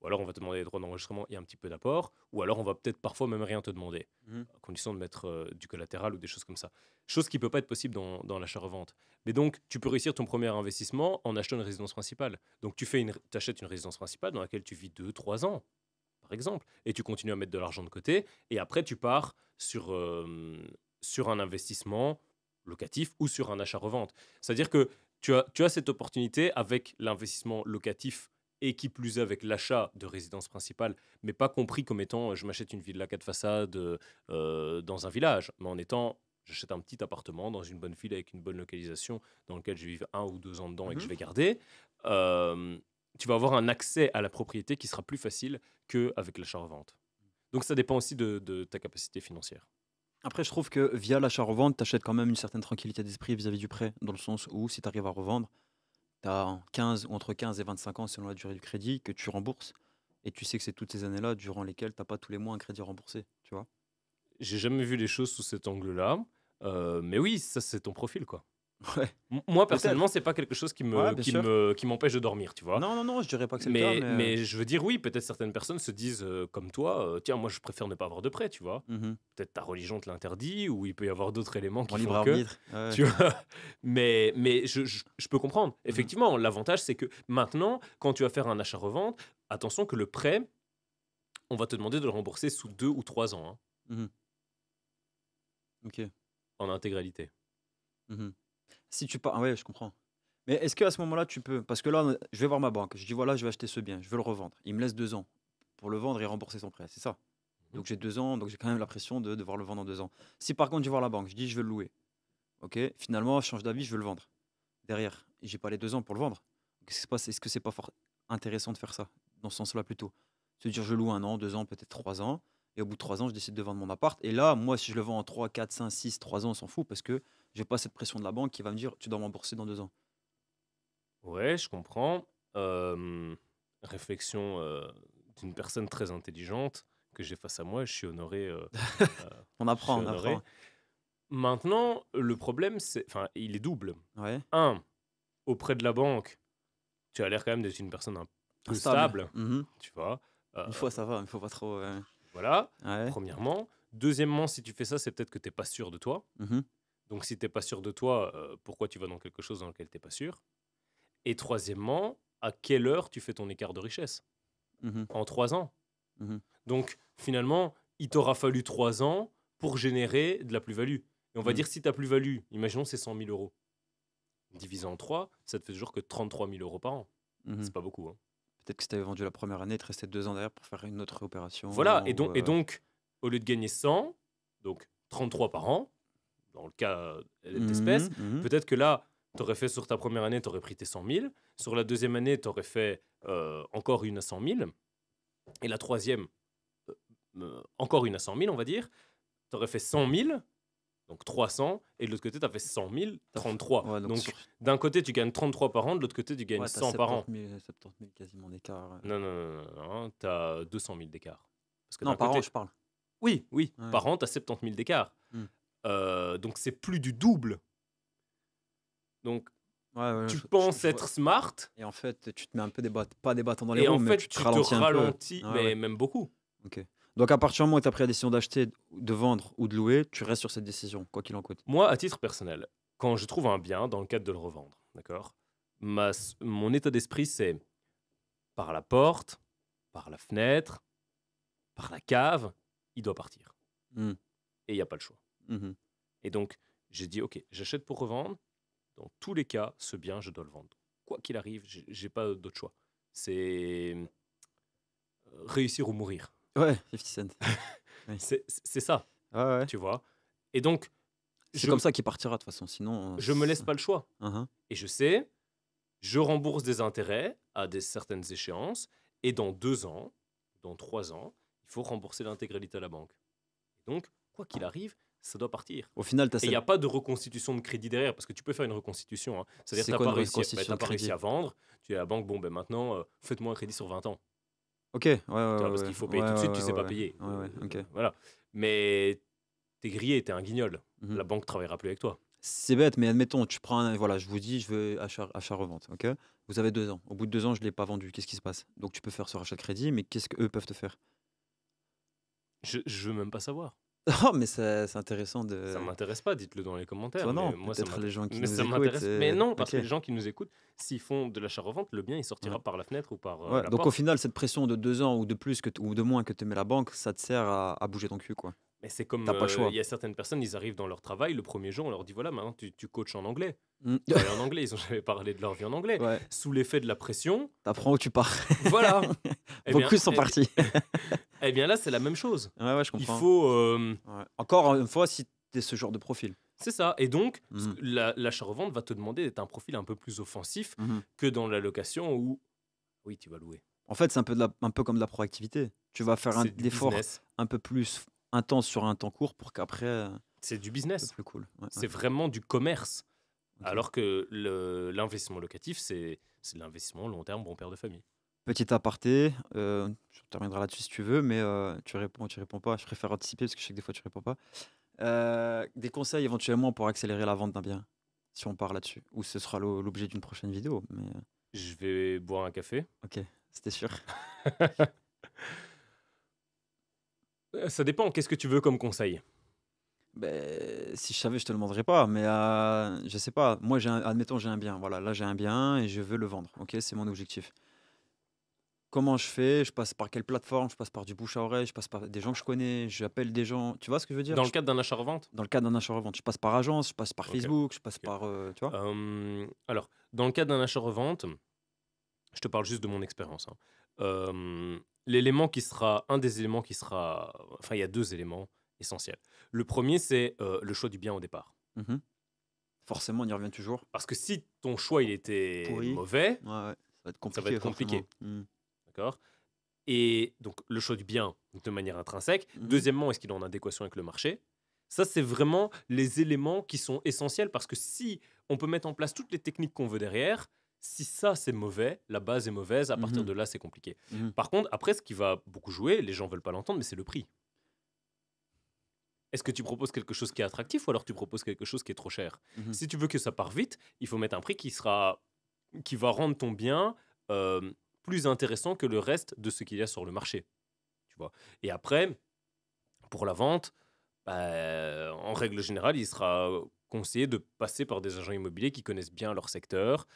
Ou alors on va te demander les droits d'enregistrement et un petit peu d'apport. Ou alors on va peut-être parfois même rien te demander, Mhm. à condition de mettre du collatéral ou des choses comme ça. Chose qui ne peut pas être possible dans l'achat-revente. Mais donc, tu peux réussir ton premier investissement en achetant une résidence principale. Donc, tu achètes une résidence principale dans laquelle tu vis 2, 3 ans, par exemple, et tu continues à mettre de l'argent de côté. Et après, tu pars sur un investissement locatif ou sur un achat-revente. C'est-à-dire que tu as cette opportunité avec l'investissement locatif et qui plus est avec l'achat de résidence principale, mais pas compris comme étant je m'achète une villa 4 façades dans un village, mais en étant j'achète un petit appartement dans une bonne ville avec une bonne localisation dans lequel je vais vivre 1 ou 2 ans dedans et que je Mhm. vais garder. euh, Tu vas avoir un accès à la propriété qui sera plus facile qu'avec l'achat-revente. Donc ça dépend aussi de ta capacité financière. Après, je trouve que via l'achat-revente, tu achètes quand même une certaine tranquillité d'esprit vis-à-vis du prêt, dans le sens où si tu arrives à revendre, tu as 15 ou entre 15 et 25 ans selon la durée du crédit que tu rembourses. Et tu sais que c'est toutes ces années-là durant lesquelles tu n'as pas tous les mois un crédit remboursé, tu vois. J'ai jamais vu les choses sous cet angle-là, mais oui, ça c'est ton profil quoi. Ouais, Moi, personnellement, peut-être. c'est pas quelque chose Ouais, bien sûr. qui m'empêche de dormir, tu vois. Non, non, non, je dirais pas que c'est le cas, Mais je veux dire, oui, peut-être certaines personnes se disent comme toi, tiens, moi, je préfère ne pas avoir de prêt, tu vois. Mhm. Peut-être ta religion te l'interdit, ou il peut y avoir d'autres éléments Mon qui libre font que, arbitre. Ouais. tu vois. Mais je peux comprendre. Mhm. Effectivement, l'avantage, c'est que maintenant, quand tu vas faire un achat-revente, attention que le prêt, on va te demander de le rembourser sous 2 ou 3 ans, hein, Mhm. Ok. en intégralité. Mhm. Si tu pars, ah ouais, je comprends. Mais est-ce qu'à ce moment-là, tu peux, parce que là, je vais voir ma banque, je dis voilà, je vais acheter ce bien, je veux le revendre. Il me laisse 2 ans pour le vendre et rembourser son prêt, c'est ça. Mhm. Donc j'ai 2 ans, donc j'ai quand même la pression de devoir le vendre en 2 ans. Si par contre je vais voir la banque, je dis je veux le louer, ok, finalement je change d'avis, je veux le vendre. Derrière, et j'ai pas les 2 ans pour le vendre. Qu'est-ce qui se passe? Est-ce que c'est pas fort intéressant de faire ça dans ce sens-là plutôt? Se dire je loue 1 an, 2 ans, peut-être 3 ans, et au bout de 3 ans, je décide de vendre mon appart. Et là, moi, si je le vends en 3, 4, 5, 6, 3 ans, on s'en fout parce que j'ai pas cette pression de la banque qui va me dire tu dois rembourser dans 2 ans. Ouais, je comprends. Réflexion d'une personne très intelligente que j'ai face à moi, je suis honoré. Euh, On je suis apprend, on honoré. apprend. Maintenant, le problème, enfin, il est double. Ouais, Un, auprès de la banque, tu as l'air quand même d'être une personne un peu instable. stable, Mhm. tu vois. Une Euh, fois, ça va, il faut pas trop. voilà, Ouais. premièrement. Deuxièmement, si tu fais ça, c'est peut-être que tu n'es pas sûr de toi. Mhm. Donc, si tu n'es pas sûr de toi, pourquoi tu vas dans quelque chose dans lequel tu n'es pas sûr? Et troisièmement, à quelle heure tu fais ton écart de richesse? Mhm. En 3 ans. Mhm. Donc, finalement, il t'aura fallu 3 ans pour générer de la plus-value. Et on va Mhm. dire, si ta plus-value, imaginons, c'est 100 000 euros, divisé en 3, ça te fait toujours que 33 000 euros par an. Mhm. C'est pas beaucoup, hein. Peut-être que si tu avais vendu la première année, il te restait 2 ans derrière pour faire une autre Voilà, opération. et donc, au lieu de gagner 100, donc 33 par an, dans le cas d'espèce, Mhm. Mhm. peut-être que là, tu aurais fait sur ta première année, tu aurais pris tes 100 000. Sur la deuxième année, tu aurais fait encore une à 100 000. Et la troisième, encore une à 100 000, on va dire. Tu aurais fait 100 000. Donc 300, et de l'autre côté, tu as fait 100 000, T'as fait- 33. Ouais, donc Donc sur... d'un côté, tu gagnes 33 par an, de l'autre côté, tu gagnes ouais, t'as 100 par an. 70 000 quasiment d'écart. Non, non, non, non, tu as 200 000 d'écart. Parce que Non, d'un par an, côté, je parle. oui, oui, Ouais. par an, tu as 70 000 d'écart. Hmm. Donc c'est plus du double. Donc Ouais, tu je penses vois. être smart, Et en fait, tu te mets un peu pas des bâtons dans les et roues, en mais fait, tu te tu te ralentis un peu. ralentis, Ouais, mais ouais. même beaucoup. Ok. Donc, à partir du moment où tu as pris la décision d'acheter, de vendre ou de louer, tu restes sur cette décision, quoi qu'il en coûte. Moi, à titre personnel, quand je trouve un bien dans le cadre de le revendre, d'accord, mon état d'esprit, c'est par la porte, par la fenêtre, par la cave, il doit partir. Hmm. Et il n'y a pas le choix. Mhm. Et donc, j'ai dit, OK, j'achète pour revendre. Dans tous les cas, ce bien, je dois le vendre. Quoi qu'il arrive, j'ai pas d'autre choix. C'est réussir ou mourir. Ouais, 50 Cent. Oui. C'est ça, Ouais, ouais. tu vois. Et donc, C'est je, comme ça qu'il partira, de toute façon. Sinon. je me laisse pas le choix. Mhm. Et je sais, je rembourse des intérêts à certaines échéances. Et dans 2 ans, dans 3 ans, il faut rembourser l'intégralité à la banque. Et donc, quoi qu'il arrive, ça doit partir. Au final, tu as Et il n'y a pas de reconstitution de crédit derrière, parce que tu peux faire une reconstitution. Hein. C'est-à-dire que C'est tu quoi n'as une pas, réussi, reconstitution t'as de pas réussi crédit? à vendre. Tu es à la banque, bon, ben maintenant, faites-moi un crédit sur 20 ans. Ok, ouais, ouais, Tu vois, ouais. parce Ouais, qu'il faut payer tout de ouais, suite, ouais, tu sais pas ouais, payer. ouais, ouais, ok. Voilà. Mais t'es grillé, t'es un guignol. Mhm. La banque travaillera plus avec toi. C'est bête, mais admettons, tu prends voilà, je vous dis, je veux achat-revente, ok? Vous avez 2 ans. Au bout de 2 ans, je ne l'ai pas vendu. Qu'est-ce qui se passe? Donc, tu peux faire ce rachat de crédit, mais qu'est-ce qu'eux peuvent te faire? Je veux même pas savoir. Oh, mais c'est intéressant Ça de. m'intéresse pas, dites-le dans les commentaires. Toi, non, Mais moi, peut-être les gens qui mais nous ça écoutent. m'intéresse. Mais non, parce Ok. que les gens qui nous écoutent, s'ils font de l'achat-revente, le bien, il sortira Ouais. par la fenêtre ou par Ouais, la donc au porte. final, cette pression de 2 ans ou de plus ou de moins que te met la banque, ça te sert à bouger ton cul, quoi. Mais c'est comme, T'as pas le choix. il y a certaines personnes, ils arrivent dans leur travail, le premier jour, on leur dit, voilà, maintenant, tu coaches en anglais. Mm. Parler en anglais, ils ont jamais parlé de leur vie en anglais. Ouais, Sous l'effet de la pression, t'apprends où tu pars. voilà. Eh bien, Beaucoup sont partis. eh bien là, c'est la même chose. Ouais, ouais, je Il comprends. faut... Ouais. Encore une fois, si t'es ce genre de profil. c'est ça. Et donc, Mhm. l'achat-revente va te demander d'être un profil un peu plus offensif Mhm. que dans la location où, oui, tu vas louer. En fait, c'est un peu comme de la proactivité. Tu vas faire C'est du l'effort business. un peu plus intense sur un temps court pour qu'après, C'est du un peu business. plus cool. Ouais, C'est vraiment du commerce. ok. Alors que l'investissement locatif, c'est de l'investissement long terme, bon père de famille. Petit aparté, je terminerai là-dessus si tu veux, mais tu réponds pas. Je préfère anticiper parce que je sais que des fois tu réponds pas. Des conseils éventuellement pour accélérer la vente d'un bien, si on part là-dessus, ou ce sera l'objet d'une prochaine vidéo. Mais Je vais boire un café. ok, c'était sûr. Ça dépend, qu'est-ce que tu veux comme conseil? Ben, si je savais, je te le demanderais pas, mais je sais pas. Moi, admettons, j'ai un bien. Voilà, là, j'ai un bien et je veux le vendre. Ok, c'est mon objectif. Comment je fais? Je passe par quelle plateforme? Je passe par du bouche à oreille, je passe par des gens que je connais, j'appelle des gens. Tu vois ce que je veux dire? Dans le cadre d'un achat-revente? Dans le cadre d'un achat-revente, je passe par agence, je passe par Ok, Facebook, je passe ok. par. Tu vois? Alors, dans le cadre d'un achat-revente, je te parle juste de mon expérience. Hein. L'élément qui sera, un des éléments qui sera, enfin, il y a 2 éléments essentiels. Le premier, c'est le choix du bien au départ. Mhm. Forcément, on y revient toujours. Parce que si ton choix il était Pourri. mauvais, Ouais, ouais. Ça va être ça compliqué. va être compliqué. Forcément. Mhm. D'accord? Et donc, le choix du bien de manière intrinsèque. Mhm. Deuxièmement, est-ce qu'il est en adéquation avec le marché? Ça, c'est vraiment les éléments qui sont essentiels parce que si on peut mettre en place toutes les techniques qu'on veut derrière, si ça c'est mauvais, la base est mauvaise, à partir Mhm. de là c'est compliqué. Mhm. Par contre, après, ce qui va beaucoup jouer, les gens veulent pas l'entendre, mais c'est le prix. Est-ce que tu proposes quelque chose qui est attractif ou alors tu proposes quelque chose qui est trop cher? Mhm. Si tu veux que ça parte vite, il faut mettre un prix qui va rendre ton bien plus intéressant que le reste de ce qu'il y a sur le marché. Tu vois. Et après, pour la vente, bah, en règle générale, il sera conseillé de passer par des agents immobiliers qui connaissent bien leur secteur,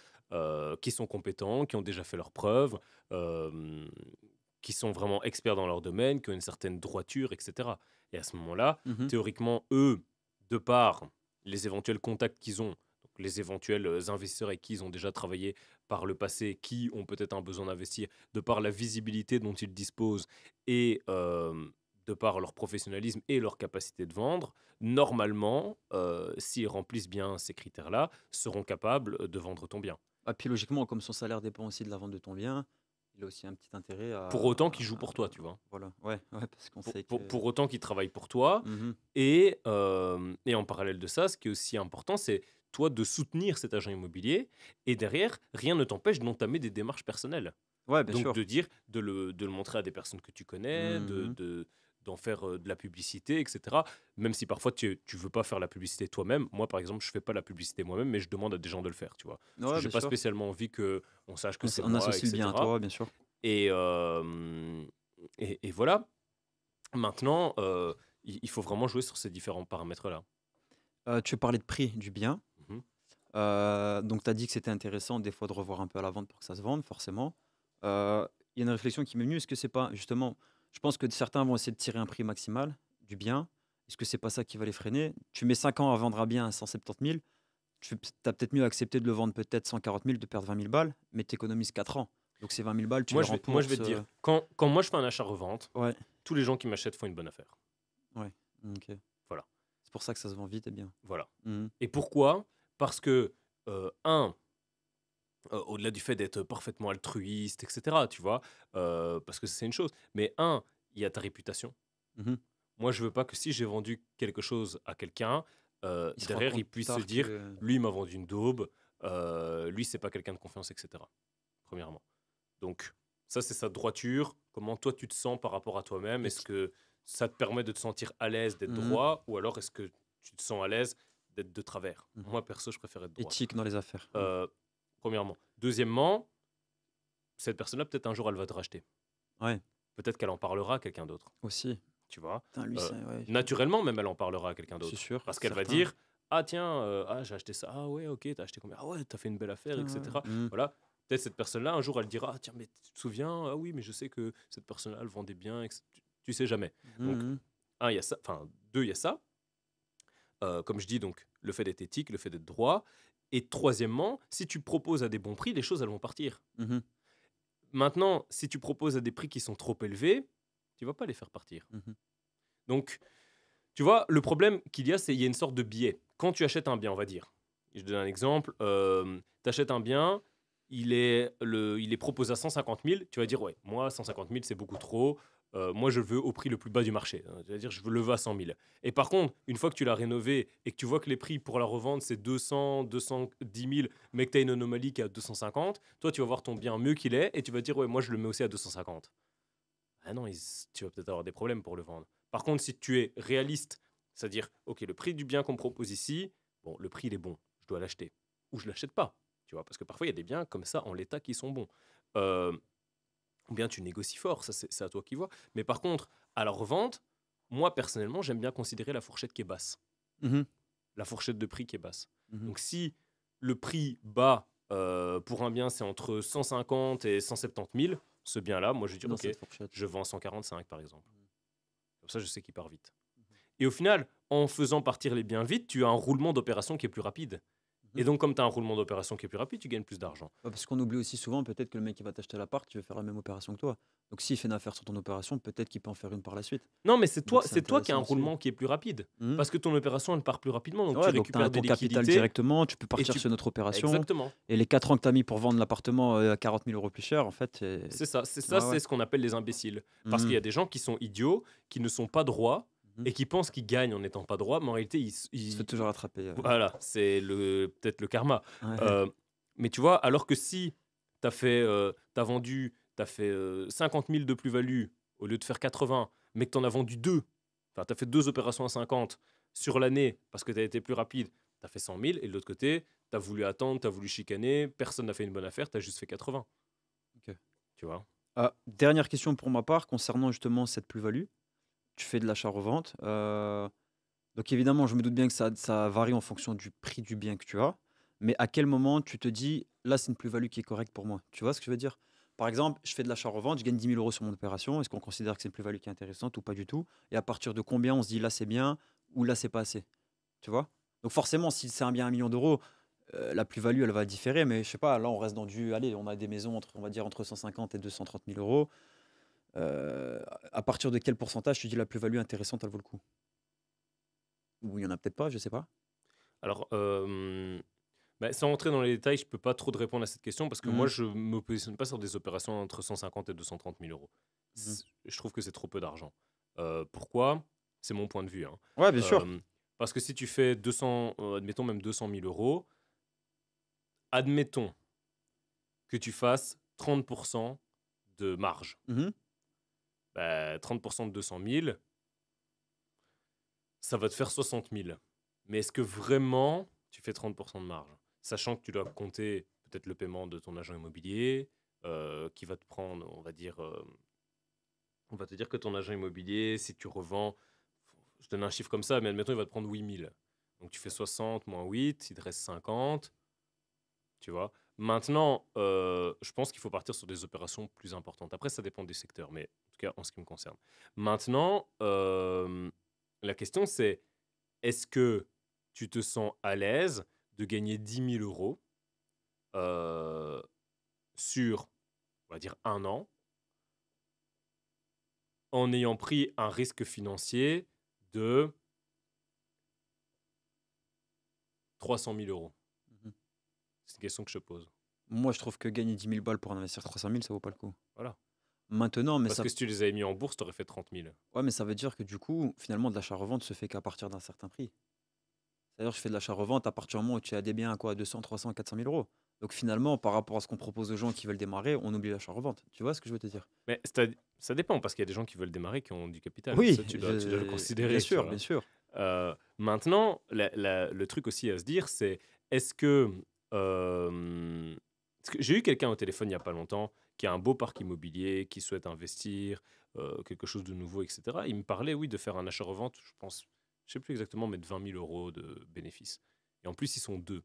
qui sont compétents, qui ont déjà fait leurs preuves, euh, qui sont vraiment experts dans leur domaine, qui ont une certaine droiture, etc. Et à ce moment-là, Mhm. théoriquement, eux, de par les éventuels contacts qu'ils ont, donc les éventuels investisseurs avec qui ils ont déjà travaillé par le passé, qui ont peut-être un besoin d'investir, de par la visibilité dont ils disposent et de par leur professionnalisme et leur capacité de vendre, normalement, s'ils remplissent bien ces critères-là, seront capables de vendre ton bien. Ah, puis logiquement, comme son salaire dépend aussi de la vente de ton bien, il a aussi un petit intérêt Pour autant qu'il joue pour toi, tu vois. voilà, ouais, ouais, parce qu'on sait que Pour autant qu'il travaille pour toi. mmh Et en parallèle de ça, ce qui est aussi important, c'est toi de soutenir cet agent immobilier. Et derrière, rien ne t'empêche d'entamer des démarches personnelles. ouais, bien Donc sûr. de dire, de le montrer à des personnes que tu connais, Mmh d'en faire de la publicité, etc. Même si parfois tu veux pas faire la publicité toi-même. Moi, par exemple, je fais pas la publicité moi-même, mais je demande à des gens de le faire, tu vois. Parce que Ouais, j'ai bien pas sûr. spécialement envie que on sache que c'est On moi, associe le bien à etc. toi, bien sûr. Et, euh, et voilà. Maintenant, il faut vraiment jouer sur ces différents paramètres-là. Tu parlais de prix du bien, Mhm. donc tu as dit que c'était intéressant des fois de revoir un peu à la vente pour que ça se vende forcément. Il y a une réflexion qui m'est venue, est-ce que c'est pas justement je pense que certains vont essayer de tirer un prix maximal du bien. Est-ce que c'est pas ça qui va les freiner? Tu mets 5 ans à vendre à bien à 170 000, tu as peut-être mieux accepté de le vendre peut-être 140 000, de perdre 20 000 balles, mais tu économises 4 ans. Donc ces 20 000 balles, tu les Moi, je vais rembourses, te dire, quand moi je fais un achat-revente, ouais, tous les gens qui m'achètent font une bonne affaire. ouais, OK. Voilà, C'est pour ça que ça se vend vite et bien. voilà. Mmh. Et pourquoi? Parce que, un, au-delà du fait d'être parfaitement altruiste, etc., tu vois, parce que c'est une chose, mais un, il y a ta réputation. Mmh. Moi, je veux pas que si j'ai vendu quelque chose à quelqu'un, Il se rend derrière, il compte plus puisse se tard dire, que lui, il m'a vendu une daube, lui, c'est pas quelqu'un de confiance, etc., premièrement. Donc, ça, c'est sa droiture. Comment toi, tu te sens par rapport à toi-même? et Est-ce qui que ça te permet de te sentir à l'aise d'être mmh droit ou alors est-ce que tu te sens à l'aise d'être de travers? mmh. Moi, perso, je préfère être droit. Éthique dans les affaires, ouais. Euh, Premièrement. Deuxièmement, cette personne-là, peut-être un jour, elle va te racheter. Ouais, Peut-être qu'elle en parlera à quelqu'un d'autre, aussi. tu vois. Putain, lui, Euh, c'est ouais, Naturellement, même, elle en parlera à quelqu'un c'est d'autre. sûr, Parce qu'elle va certains. dire, ah tiens, j'ai acheté ça. Ah ouais, ok, t'as acheté combien? Ah ouais, t'as fait une belle affaire, Putain, ouais. etc. Mmh. Voilà. Peut-être cette personne-là, un jour, elle dira, ah tiens, mais tu te souviens? Ah oui, mais je sais que cette personne-là, elle vendait bien. Tu sais jamais. Mmh Donc, mh. un, il y a ça. Enfin, deux, il y a ça. Comme je dis, donc, le fait d'être éthique, le fait d'être droit. Et troisièmement, si tu proposes à des bons prix, les choses, elles vont partir. Mmh. Maintenant, si tu proposes à des prix qui sont trop élevés, tu vas pas les faire partir. Mmh. Donc, tu vois, le problème qu'il y a, c'est qu'il y a une sorte de biais. Quand tu achètes un bien, on va dire, je donne un exemple, tu achètes un bien, il est proposé à 150 000, tu vas dire, ouais, moi, 150 000, c'est beaucoup trop, moi, je veux au prix le plus bas du marché. C'est-à-dire, je veux le veux à 100 000. Et par contre, une fois que tu l'as rénové et que tu vois que les prix pour la revente, c'est 200, 210 000, mais que tu as une anomalie qui est à 250, toi, tu vas voir ton bien mieux qu'il est et tu vas dire, ouais, moi, je le mets aussi à 250. Ah non, tu vas peut-être avoir des problèmes pour le vendre. Par contre, si tu es réaliste, c'est-à-dire, ok, le prix du bien qu'on me propose ici, bon, le prix il est bon, je dois l'acheter. Ou je l'achète pas, tu vois, parce que parfois il y a des biens comme ça en l'état qui sont bons. Euh, ou bien tu négocies fort, ça c'est à toi qui vois. Mais par contre, à la revente, moi personnellement, j'aime bien considérer la fourchette qui est basse, Mmh. la fourchette de prix qui est basse. Mmh. Donc si le prix bas pour un bien c'est entre 150 et 170 000, ce bien-là, moi je vais dire Dans ok, cette fourchette. je vends 145 par exemple. Comme ça, je sais qu'il part vite. Et au final, en faisant partir les biens vite, tu as un roulement d'opération qui est plus rapide. Mmh. Et donc, comme tu as un roulement d'opération qui est plus rapide, tu gagnes plus d'argent. Ouais, parce qu'on oublie aussi souvent peut-être que le mec qui va t'acheter l'appart, il veut faire la même opération que toi. Donc s'il fait une affaire sur ton opération, peut-être qu'il peut en faire une par la suite. Non, mais Donc c'est c'est toi qui as un intéressant aussi. roulement qui est plus rapide. Mmh. Parce que ton opération, elle part plus rapidement. Donc, tu Ouais, donc tu as récupères des ton capital liquidités directement, tu peux et partir tu. sur notre opération Exactement. et les 4 ans que tu as mis pour vendre l'appartement, à 40 000 € plus cher, en fait, C'est ça. C'est ça, ouais, ouais. c'est ce qu'on appelle les imbéciles. Parce qu'il y Mmh. a des gens qui sont idiots, qui ne sont pas droits Mmh. et qui pensent qu'ils gagnent en n'étant pas droits, mais en réalité, Il se fait toujours attraper, voilà, c'est peut-être le karma. ouais. Euh, mais tu vois, alors que si t'as vendu, t'as fait 50 000 de plus-value au lieu de faire 80, mais que t'en as vendu deux, enfin, t'as fait deux opérations à 50 sur l'année parce que t'as été plus rapide, t'as fait 100 000, et de l'autre côté, t'as voulu attendre, t'as voulu chicaner, personne n'a fait une bonne affaire, t'as juste fait 80. OK. Tu vois? Dernière question pour ma part concernant justement cette plus-value. Tu fais de l'achat-revente, donc évidemment, je me doute bien que ça varie en fonction du prix du bien que tu as, mais à quel moment tu te dis: «Là, c'est une plus-value qui est correcte pour moi»? Tu vois ce que je veux dire? Par exemple, je fais de l'achat-revente, je gagne 10 000 € sur mon opération. Est-ce qu'on considère que c'est une plus-value qui est intéressante ou pas du tout? Et à partir de combien on se dit: «Là, c'est bien» ou «Là, c'est pas assez»? Tu vois? Donc forcément, si c'est un bien à 1 000 000 €, la plus-value, elle va différer, mais je sais pas, là, on reste dans du allez, on a des maisons entre, on va dire, entre 150 et 230 000 €. À partir de quel pourcentage tu dis la plus-value intéressante, elle vaut le coup? Ou il y en a peut-être pas, je sais pas? Alors, Bah, sans rentrer dans les détails, je peux pas trop te répondre à cette question parce que moi, Mhm, je me positionne pas sur des opérations entre 150 et 230 000 euros. mhm. Je trouve que c'est trop peu d'argent. Pourquoi? C'est mon point de vue, hein. Ouais, bien sûr. Euh, Parce que si tu fais 200, admettons même 200 000 euros, admettons que tu fasses 30% de marge. Mhm, Bah, 30% de 200 000, ça va te faire 60 000. Mais est-ce que vraiment tu fais 30% de marge? Sachant que tu dois compter peut-être le paiement de ton agent immobilier, qui va te prendre, on va te dire que ton agent immobilier, si tu revends, je donne un chiffre comme ça, mais admettons, il va te prendre 8 000. Donc tu fais 60 moins 8, il te reste 50, tu vois. Maintenant, je pense qu'il faut partir sur des opérations plus importantes. Après, ça dépend du secteur, mais en tout cas, en ce qui me concerne. Maintenant, la question c'est, est-ce que tu te sens à l'aise de gagner 10 000 euros euh, sur, on va dire, un an, en ayant pris un risque financier de 300 000 euros? mhm. C'est une question que je pose. Moi, je trouve que gagner 10 000 balles pour en investir 300 000, ça vaut pas le coup. Voilà. Maintenant, mais Parce ça, que si tu les avais mis en bourse, tu aurais fait 30 000. ouais, mais ça veut dire que du coup, finalement, de l'achat-revente se fait qu'à partir d'un certain prix. C'est-à-dire, je fais de l'achat-revente à partir du moment où tu as des biens à quoi, 200, 300, 400 000 euros. Donc finalement, par rapport à ce qu'on propose aux gens qui veulent démarrer, on oublie l'achat-revente. Tu vois ce que je veux te dire? Mais ça dépend, parce qu'il y a des gens qui veulent démarrer qui ont du capital. Oui, Ça, tu dois le bien considérer, tu sûr, vois. bien sûr. Maintenant, le truc aussi à se dire, c'est est-ce que. Parce que j'ai eu quelqu'un au téléphone il n'y a pas longtemps qui a un beau parc immobilier, qui souhaite investir, quelque chose de nouveau, etc. Il me parlait, oui, de faire un achat-revente, je pense, je sais plus exactement, mais de 20 000 euros de bénéfices. Et en plus, ils sont deux.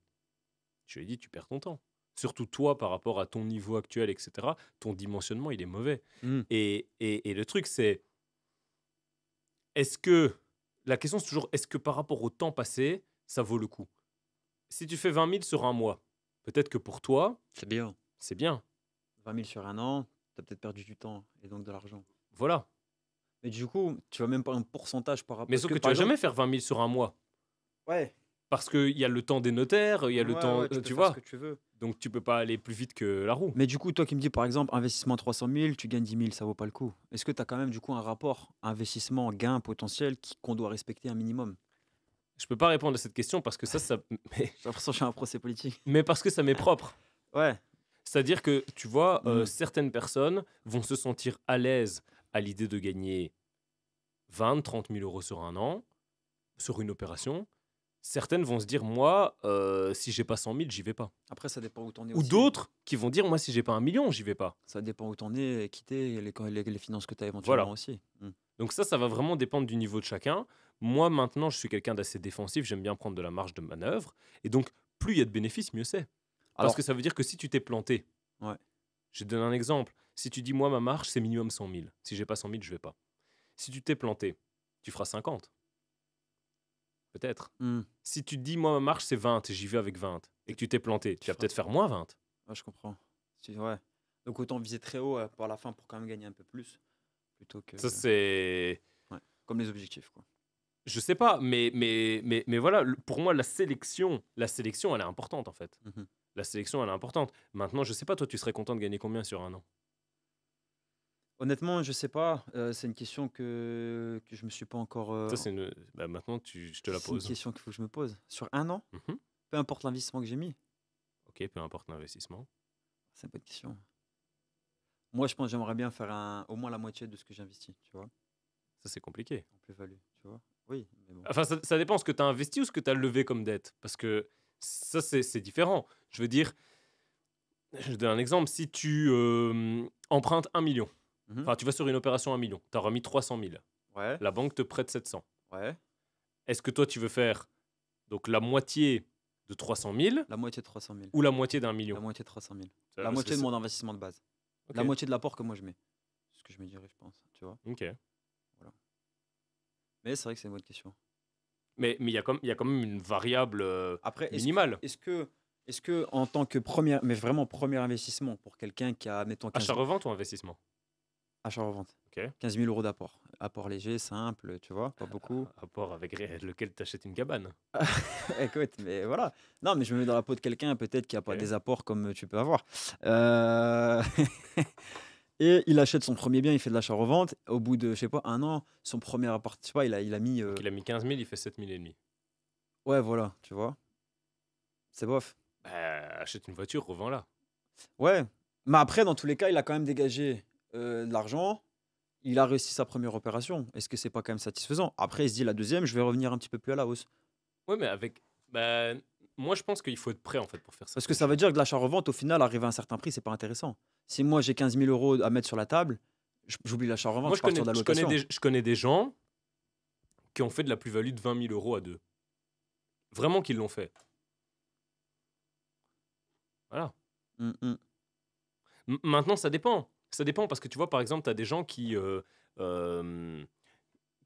Je lui ai dit, tu perds ton temps. Surtout toi, par rapport à ton niveau actuel, etc., ton dimensionnement, il est mauvais. Hmm. Et le truc, c'est, est-ce que, la question c'est toujours, est-ce que par rapport au temps passé, ça vaut le coup? Si tu fais 20 000 sur un mois, peut-être que pour toi, C'est bien. c'est bien. 20 000 sur un an, tu as peut-être perdu du temps et donc de l'argent. Voilà. Mais du coup, tu vas même pas un pourcentage par rapport. Mais Parce sauf que que tu par vas exemple. jamais faire 20 000 sur un mois. Ouais. Parce qu'il y a le temps des notaires, il y a le Ouais, temps, ouais, tu peux tu faire ce que vois. tu veux. Donc tu peux pas aller plus vite que la roue. Mais du coup, toi qui me dis par exemple investissement 300 000, tu gagnes 10 000, ça vaut pas le coup. Est-ce que tu as quand même du coup un rapport investissement-gain potentiel qu'on doit respecter un minimum? Je peux pas répondre à cette question parce que ça mais, J'ai l'impression que je suis un procès politique. mais parce que ça m'est propre. Ouais. C'est-à-dire que, tu vois, Hmm. certaines personnes vont se sentir à l'aise à l'idée de gagner 20, 30 000 euros sur un an, sur une opération. Certaines vont se dire, moi, si j'ai pas 100 000, j'y vais pas. Après, ça dépend où t'en es Ou aussi. d'autres qui vont dire, moi, si j'ai pas 1 million, j'y vais pas. Ça dépend où t'en es, quitter les finances que tu as éventuellement Voilà. aussi. Hmm. Donc ça va vraiment dépendre du niveau de chacun. Moi, maintenant, je suis quelqu'un d'assez défensif, j'aime bien prendre de la marge de manœuvre. Et donc, plus il y a de bénéfices, mieux c'est. Parce que Alors, ça veut dire que si tu t'es planté, ouais. je te donne un exemple. Si tu dis, moi, ma marge, c'est minimum 100 000. Si j'ai pas 100 000, je vais pas. Si tu t'es planté, tu feras 50. Peut-être. Hmm. Si tu te dis, moi, ma marge, c'est 20 et j'y vais avec 20, et que tu t'es planté, tu vas peut-être faire moins 20. Ouais, je comprends. Ouais. Donc autant viser très haut pour la fin pour quand même gagner un peu plus, plutôt que. Ça, c'est. Ouais. Comme les objectifs, quoi. Je sais pas, mais voilà, pour moi, la sélection, elle est importante, en fait. Mhm. La sélection, elle est importante. Maintenant, je sais pas, toi, tu serais content de gagner combien sur un an? Honnêtement, je sais pas. C'est une question que je me suis pas encore. Ça, bah, maintenant, je te la C'est une pose. question qu'il faut que je me pose. Sur un an, Mhm. peu importe l'investissement que j'ai mis, Ok, peu importe l'investissement. c'est une bonne question. Moi, je pense que j'aimerais bien faire au moins la moitié de ce que j'investis, tu vois, Ça, c'est compliqué. en plus-value, tu vois. Oui, mais bon. Enfin, ça dépend ce que tu as investi ou ce que tu as levé comme dette. Parce que ça, c'est différent. Je veux dire, je donne un exemple. Si tu empruntes 1 million, Mhm. enfin, tu vas sur une opération 1 million, tu as remis 300 000. Ouais, La banque te prête 700. ouais. Est-ce que toi, tu veux faire donc la moitié de 300 000 La moitié de 300 000. ou la moitié d'1 La million? moitié de 300 000. Ça, La parce que moitié de mon investissement de base. Ok. La moitié de l'apport que moi je mets. C'est ce que je me dirais, je pense, tu vois. Ok. Mais c'est vrai que c'est une bonne question. Mais il y a quand même une variable Après, minimale. est-ce que en tant que mais vraiment premier investissement pour quelqu'un qui a, mettons, 15 Achat-revente ou investissement? Achat-revente. Ok. 15 000 euros d'apport. Apport léger, simple, tu vois, pas beaucoup. Rapport avec lequel tu achètes une cabane. Écoute, mais voilà. Non, mais je me mets dans la peau de quelqu'un peut-être qui a pas Ok. des apports comme tu peux avoir. Euh, Et il achète son premier bien, il fait de l'achat-revente. Au bout de, je sais pas, un an, son premier appart, je sais pas, il a mis. Donc il a mis 15 000, il fait 7 000 et demi. Ouais, voilà, tu vois. C'est bof. Achète une voiture, revends-la. Ouais. Mais après, dans tous les cas, il a quand même dégagé de l'argent. Il a réussi sa première opération. Est-ce que c'est pas quand même satisfaisant? Après, il se dit la deuxième, je vais revenir un petit peu plus à la hausse. Ouais, mais avec. Bah, moi, je pense qu'il faut être prêt en fait pour faire Parce que certaines ça veut choses. dire que l'achat-revente, au final, arrivé à un certain prix, c'est pas intéressant. Si moi j'ai 15 000 euros à mettre sur la table, j'oublie l'achat-revente, Moi, je pars sur de la location. je connais des gens qui ont fait de la plus-value de 20 000 euros à deux. Vraiment qu'ils l'ont fait. Voilà. Hum, hum. Maintenant, ça dépend. Ça dépend parce que tu vois, par exemple, tu as des gens euh,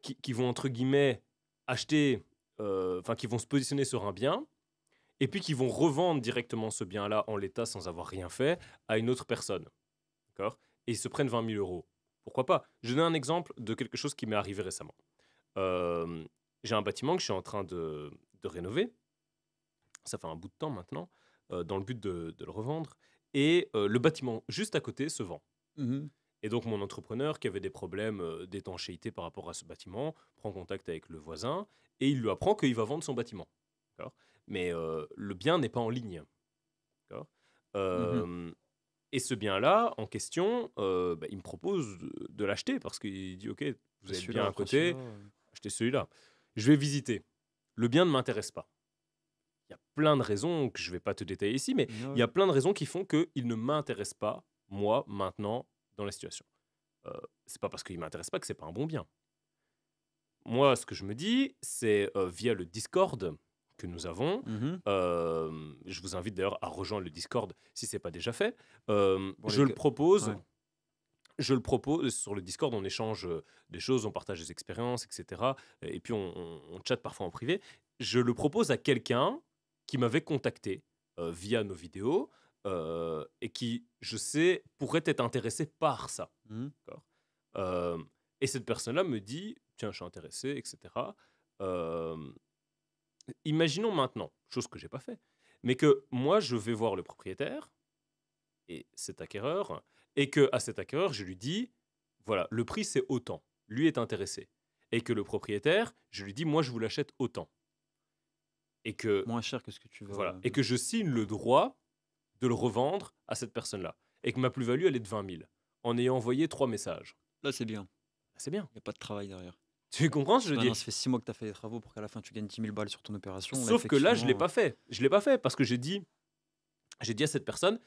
qui vont, entre guillemets, acheter, enfin, qui vont se positionner sur un bien et puis qui vont revendre directement ce bien-là en l'état sans avoir rien fait à une autre personne. D'accord. Et ils se prennent 20 000 euros. Pourquoi pas? Je donne un exemple de quelque chose qui m'est arrivé récemment. Euh, j'ai un bâtiment que je suis en train de rénover. Ça fait un bout de temps maintenant, dans le but de le revendre. Et le bâtiment juste à côté se vend. Mhm. Et donc mon entrepreneur qui avait des problèmes d'étanchéité par rapport à ce bâtiment prend contact avec le voisin et il lui apprend qu'il va vendre son bâtiment. D'accord. Mais le bien n'est pas en ligne. D'accord. Mhm. Et ce bien-là, en question, bah, il me propose de l'acheter parce qu'il dit, OK, vous avez le bien Celui-là, à prends côté, celui-là. achetez celui-là. Je vais visiter. Le bien ne m'intéresse pas. Il y a plein de raisons que je ne vais pas te détailler ici, mais il y Ouais. a plein de raisons qui font qu'il ne m'intéresse pas, moi, maintenant, dans la situation. C'est pas parce qu'il ne m'intéresse pas que c'est pas un bon bien. Moi, ce que je me dis, c'est via le Discord que nous avons. Mhm. Je vous invite d'ailleurs à rejoindre le Discord si ce n'est pas déjà fait. Pour Je les le que- propose. ouais. Je le propose sur le Discord, on échange des choses, on partage des expériences, etc. Et puis on chatte parfois en privé. Je le propose à quelqu'un qui m'avait contacté via nos vidéos et qui, je sais, pourrait être intéressé par ça. Mhm. D'accord. Euh, et cette personne-là me dit, tiens, je suis intéressé, etc. Euh, imaginons maintenant, chose que j'ai pas fait, mais que moi, je vais voir le propriétaire et cet acquéreur, et que à cet acquéreur, je lui dis, voilà, le prix c'est autant, lui est intéressé, et que le propriétaire, je lui dis, moi je vous l'achète autant, et que Moins cher que ce que tu veux. voilà, et que je signe le droit de le revendre à cette personne-là, et que ma plus-value elle est de 20 000, en ayant envoyé 3 messages. Là, c'est bien. C'est bien. Il n'y a pas de travail derrière. Tu comprends ce que je Parce veux que dire? maintenant, ça fait 6 mois que tu as fait des travaux pour qu'à la fin, tu gagnes 10 000 balles sur ton opération. Là, Sauf que là, je l'ai effectivement. pas fait. Je l'ai pas fait parce que j'ai dit à cette personne,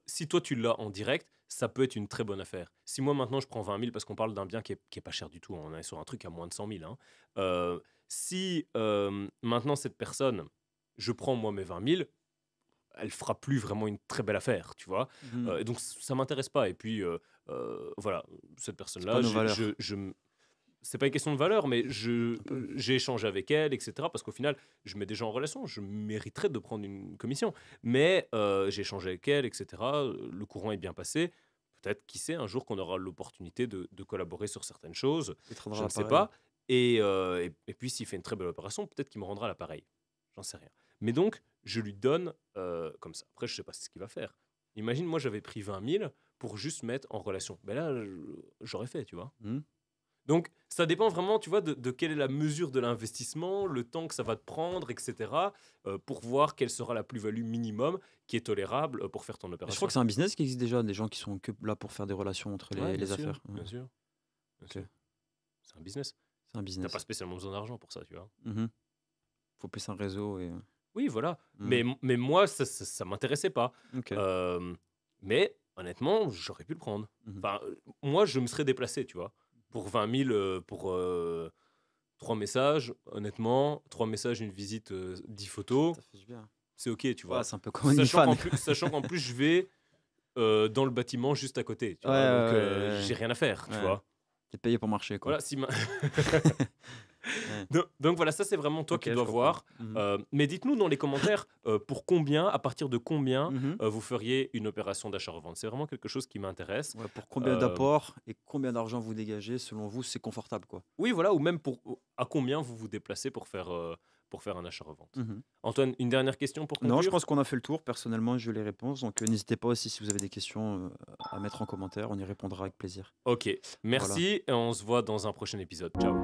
si toi tu l'as en direct, ça peut être une très bonne affaire. Si moi maintenant je prends 20 000 parce qu'on parle d'un bien qui est pas cher du tout, on est sur un truc à moins de 100 000. Hein. Si maintenant cette personne, je prends moi mes 20 000, elle fera plus vraiment une très belle affaire, tu vois. Mhm. Et donc ça m'intéresse pas. Et puis voilà, cette C'est pas personne-là, nos valeurs. c'est pas une question de valeur, mais Un peu. j'ai échangé avec elle, etc. Parce qu'au final, je mets des gens en relation, je mériterais de prendre une commission. Mais j'ai échangé avec elle, etc. Le courant est bien passé. Peut-être, qui sait, un jour qu'on aura l'opportunité de collaborer sur certaines choses. Il te rendra Je ne sais l'appareil. pas. Et puis, s'il fait une très belle opération, peut-être qu'il me rendra l'appareil. J'en sais rien. Mais donc, je lui donne comme ça. Après, je ne sais pas ce qu'il va faire. Imagine, moi, j'avais pris 20 000 pour juste mettre en relation. Ben là, j'aurais fait, tu vois. Mhm. Donc, ça dépend vraiment, tu vois, de quelle est la mesure de l'investissement, le temps que ça va te prendre, etc., pour voir quelle sera la plus-value minimum qui est tolérable pour faire ton Je crois opération. que c'est un business qui existe déjà, des gens qui sont que là pour faire des relations entre Ouais, les bien sûr, affaires. Ouais. bien sûr, bien Ok. sûr. C'est un business. C'est un T'as business. pas spécialement besoin d'argent pour ça, tu vois. Mhm. Faut plus un réseau et. Oui, voilà. Mhm. Mais moi, ça m'intéressait pas. Ok. Mais honnêtement, j'aurais pu le prendre. Mhm. Enfin, moi, je me serais déplacé, tu vois. Pour 20 000, pour 3 messages, honnêtement, 3 messages, une visite, 10 photos, Ça fait du bien. c'est ok, tu Ouais, vois. c'est un peu comme Sachant OnlyFans. sachant qu'en plus, je vais dans le bâtiment juste à côté, tu Ouais, vois. Donc, ouais, j'ai rien à faire, tu ouais. vois. T'es payé pour marcher, quoi. Voilà, si Ouais. Donc voilà, ça c'est vraiment toi OK, qui je dois comprends. voir. Mmh. Mais dites-nous dans les commentaires pour combien, à partir de combien Mmh. vous feriez une opération d'achat-revente. C'est vraiment quelque chose qui m'intéresse. Ouais, pour combien Euh, d'apports et combien d'argent vous dégagez, selon vous, c'est confortable, quoi? oui, voilà, ou même à combien vous vous déplacez pour faire un achat-revente. Mmh. Antoine, une dernière question pour Non, je conclure? pense qu'on a fait le tour. Personnellement, j'ai les réponses, donc n'hésitez pas aussi si vous avez des questions, à mettre en commentaire, on y répondra avec plaisir. Ok, Voilà. merci et on se voit dans un prochain épisode. Ciao.